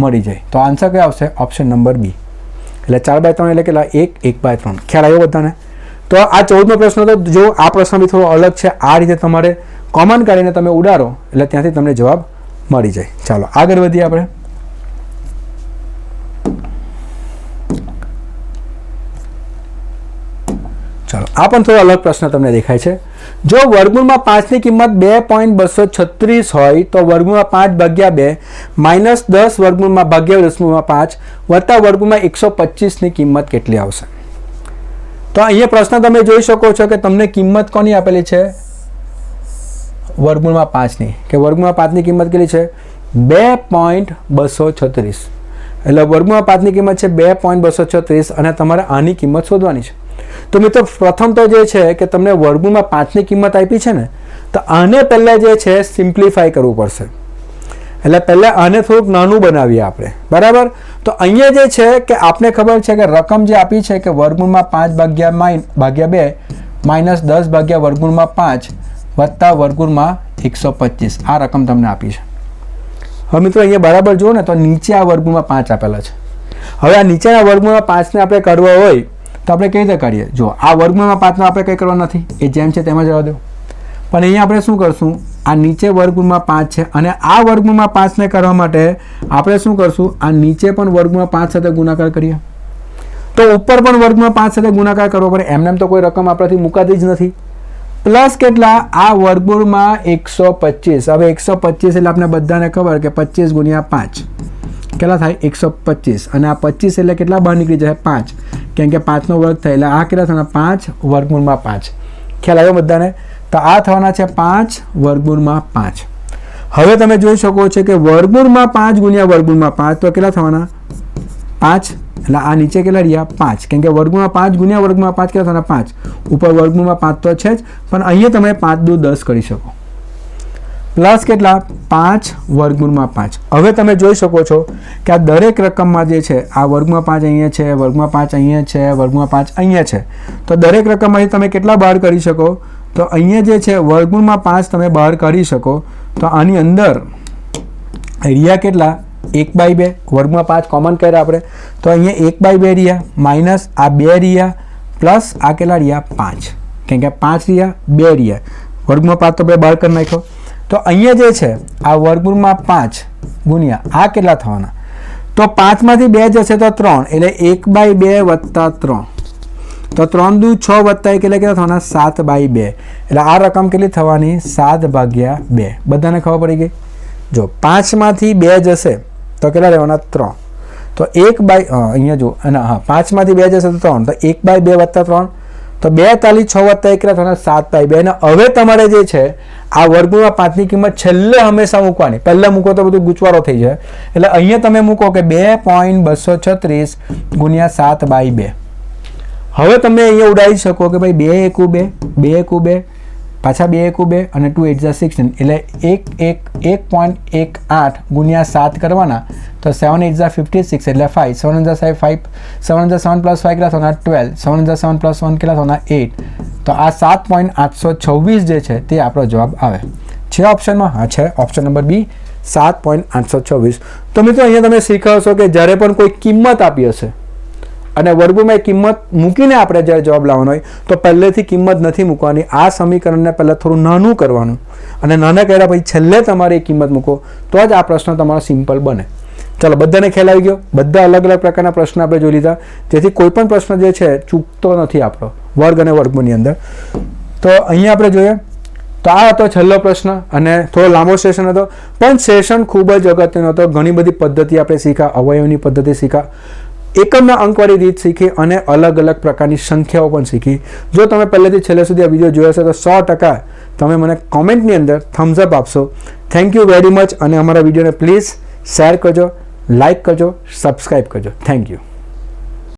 મળી જાય. તો આન્સર કયો આવશે? Option number B. એટલે 4/3 એટલે કેટલા? 1 1/3. ખ્યાલ આવ્યો બધાને? તો આ 14મો પ્રશ્ન હતો. જો આ પ્રશ્ન બી થોડો અલગ છે, આ રીતે તમારે કોમન કરીને તમે ઉડાડો એટલે ત્યાંથી તમને જવાબ મળી જાય. ચાલો આગળ વધીએ આપણે. ચાલો આ પણ થોડો અલગ પ્રશ્ન તમને દેખાય છે. જો વર્ગમૂળમાં 5 ની કિંમત 2.236 હોય તો વર્ગમૂળમાં 5 ભાગ્યા 2 માઇનસ 10 વર્ગમૂળમાં ભાગ્યા દસમૂળમાં 5 વત્તા વર્ગમૂળમાં 125 ની કિંમત કેટલી આવશે? તો અહીંયા પ્રશ્ન તમે જોઈ શકો છો કે તમને કિંમત કોની આપેલી છે? વર્ગમૂળમાં 5 ની. કે વર્ગમૂળમાં 5 ની કિંમત કેટલી છે? 2.236. એટલે વર્ગમૂળમાં 5 ની કિંમત છે 2.236 અને તમારે આની કિંમત શોધવાની છે. તો મિત્રો પ્રથમ તો જે છે કે તમને વર્ગમૂળમાં 5 ની કિંમત આપી છે ને, તો આને પહેલાં જે છે સિમ્પ્લિફાય કરવું પડશે. એટલે પહેલાં આને થોડુંક નાનું બનાવીએ આપણે, બરાબર? તો અહીંયા જે છે કે આપણે ખબર છે કે રકમ જે આપી છે કે વર્ગમૂળમાં 5 ભાગ્યા 2 માઇનસ 10 ભાગ્યા વર્ગમૂળમાં 5 વત્તા વર્ગમૂળમાં 125. આ રકમ તમને આપી છે. હવે મિત્રો અહીંયા બરાબર જુઓ ને તો નીચે આ વર્ગમૂળમાં 5 આપેલા છે. હવે આ નીચેના વર્ગમૂળમાં 5 ને આપણે કરવા હોય તો આપણે કઈ રીતે કરીએ? જો આ વર્ગમૂળમાં 5 આપણે કંઈ કરવા નથી, એ જેમ છે તેમ જ રહેવા દો. પણ અહીંયા આપણે શું કરશું? આ નીચે વર્ગમૂળમાં 5 છે અને આ વર્ગમૂળમાં 5ને કરવા માટે આપણે શું કરશું, આ નીચે પણ વર્ગમૂળમાં 5 સાથે ગુણાકાર કરીએ તો ઉપર પણ વર્ગમૂળમાં 5 સાથે ગુણાકાર કરવો પડે. એમને તો કોઈ રકમ આપણાથી મુકાતી જ નથી. પ્લસ કેટલા, આ વર્ગમૂળમાં 125. હવે 125 એટલે આપણે બધાને ખબર કે 25 ગુણ્યા 5 કેટલા થાય 125 અને આ 25 એટલે કેટલા બહાર નીકળી જાય 5, કેમ કે 5નો વર્ગ થાય એટલે આ કેટલા થવાના 5 વર્ગમૂળમાં 5. ખ્યાલ આવ્યો બધાને? તો આ થવાના છે 5 વર્ગમૂળમાં 5. હવે તમે જોઈ શકો છો કે વર્ગમૂળમાં 5 ગુણ્યા વર્ગમૂળમાં 5 તો કેટલા થવાના 5, એટલે આ નીચે કેટલા રહ્યા 5, કેમ કે વર્ગમૂળમાં 5 ગુણ્યા વર્ગમૂળમાં 5 કેટલા થવાના 5. ઉપર વર્ગમૂળમાં 5 તો છે જ, પણ અહીંયા તમે 5 દુ 10 કરી શકો. પ્લસ કેટલા 5 વર્ગમૂળમાં 5. હવે તમે જોઈ શકો છો કે આ દરેક રકમમાં જે છે આ વર્ગમાં 5 અહીંયા છે, વર્ગમાં 5 અહીંયા છે, વર્ગમાં 5 અહીંયા છે, તો દરેક રકમમાંથી તમે કેટલા બહાર કરી શકો, તો અહીંયા જે છે વર્ગમૂળમાં 5 તમે બહાર કાઢી શકો. તો આની અંદર રહ્યા કેટલા 1/2, વર્ગમાં 5 કોમન કર્યા આપણે તો અહીંયા 1/2 રહ્યા માઇનસ આ 2 રહ્યા પ્લસ આ કેટલા રહ્યા 5, કેમ કે 5 રહ્યા 2 રહ્યા, વર્ગમાં 5 તો આપણે બહાર કરી નાખ્યો. તો અહીંયા જે છે આ વર્ગમૂળમાં 5 ગુણ્યા આ કેટલા થવાના, તો 5માંથી 2 જશે તો 3 એટલે 1/2 વત્તા 3, તો 3 દુ 6 વત્તા 1 એટલે કેટલા થવાના 7/2. એટલે આ રકમ કેટલી થવાની 7/2. બધાને ખબર પડી ગઈ? જો 5માંથી 2 જશે તો કેટલા રહેવાના 3, તો 1 અહીંયા જો અને હા 5માંથી 2 જશે તો 3, તો 1/2 વત્તા 3 તો 2 તાલી 6 વત્તા 1 કેટલા થવાના 7/2. અને હવે તમારે જે છે આ વર્ગમૂળમાં 5ની કિંમત છેલ્લે હંમેશા મૂકવાની, પહેલાં મૂકો તો બધું ગૂંચવારો થઈ જાય. એટલે અહીંયા તમે મૂકો કે 2.236 ગુણ્યા 7/2. હવે તમે અહીંયા ઉડાડી શકો કે ભાઈ 2 એકુ 2, 2 એકુ 2, પાછા 2 એકુ 2 અને 2 8 16 એટલે 1.18 ગુણ્યા 7 કરવાના તો 7 8 56 એટલે 5, 7 5, 7 7 પ્લસ 5 કેટલા થવાના 12, 7 7 પ્લસ 1 કેટલા થવાના 8. તો આ 7.826 જે છે તે આપણો જવાબ આવે છે ઓપ્શનમાં. હા છે ઓપ્શન નંબર બી 7.826. તો મિત્રો અહીંયા તમે શીખવશો કે જ્યારે પણ કોઈ કિંમત આપી હશે અને વર્ગમાં કિંમત મૂકીને આપણે જ્યારે જવાબ લાવવાનો હોય તો પહેલેથી કિંમત નથી મૂકવાની. આ સમીકરણને પહેલાં થોડું નાનું કરવાનું અને નાના કર્યા પછી છેલ્લે તમારે એ કિંમત મૂકો તો જ આ પ્રશ્ન તમારો સિમ્પલ બને. ચાલો બધાને ખ્યાલ આવી ગયો? બધા અલગ અલગ પ્રકારના પ્રશ્ન આપણે જોઈ લીધા, જેથી કોઈ પણ પ્રશ્ન જે છે ચૂકતો નથી આપણો વર્ગ અને વર્ગમૂળની અંદર. તો અહીંયા આપણે જોઈએ તો આ હતો છેલ્લો પ્રશ્ન અને થોડો લાંબો સેશન હતો, પણ સેશન ખૂબ જ અગત્યનો હતો. ઘણી બધી પદ્ધતિ આપણે શીખા, અવયવની પદ્ધતિ શીખા, એકમના અંકવાળી રીત શીખી અને અલગ અલગ પ્રકારની સંખ્યાઓ પણ શીખી. જો તમે પહેલેથી છેલ્લે સુધી આ વિડીયો જોયો હશે તો 100% તમે મને કોમેન્ટની અંદર થમ્સ અપ આપશો. Thank you very much. અને અમારા વિડીયોને પ્લીઝ શેર કરજો, લાઇક કરજો, સબસ્ક્રાઈબ કરજો. Thank you.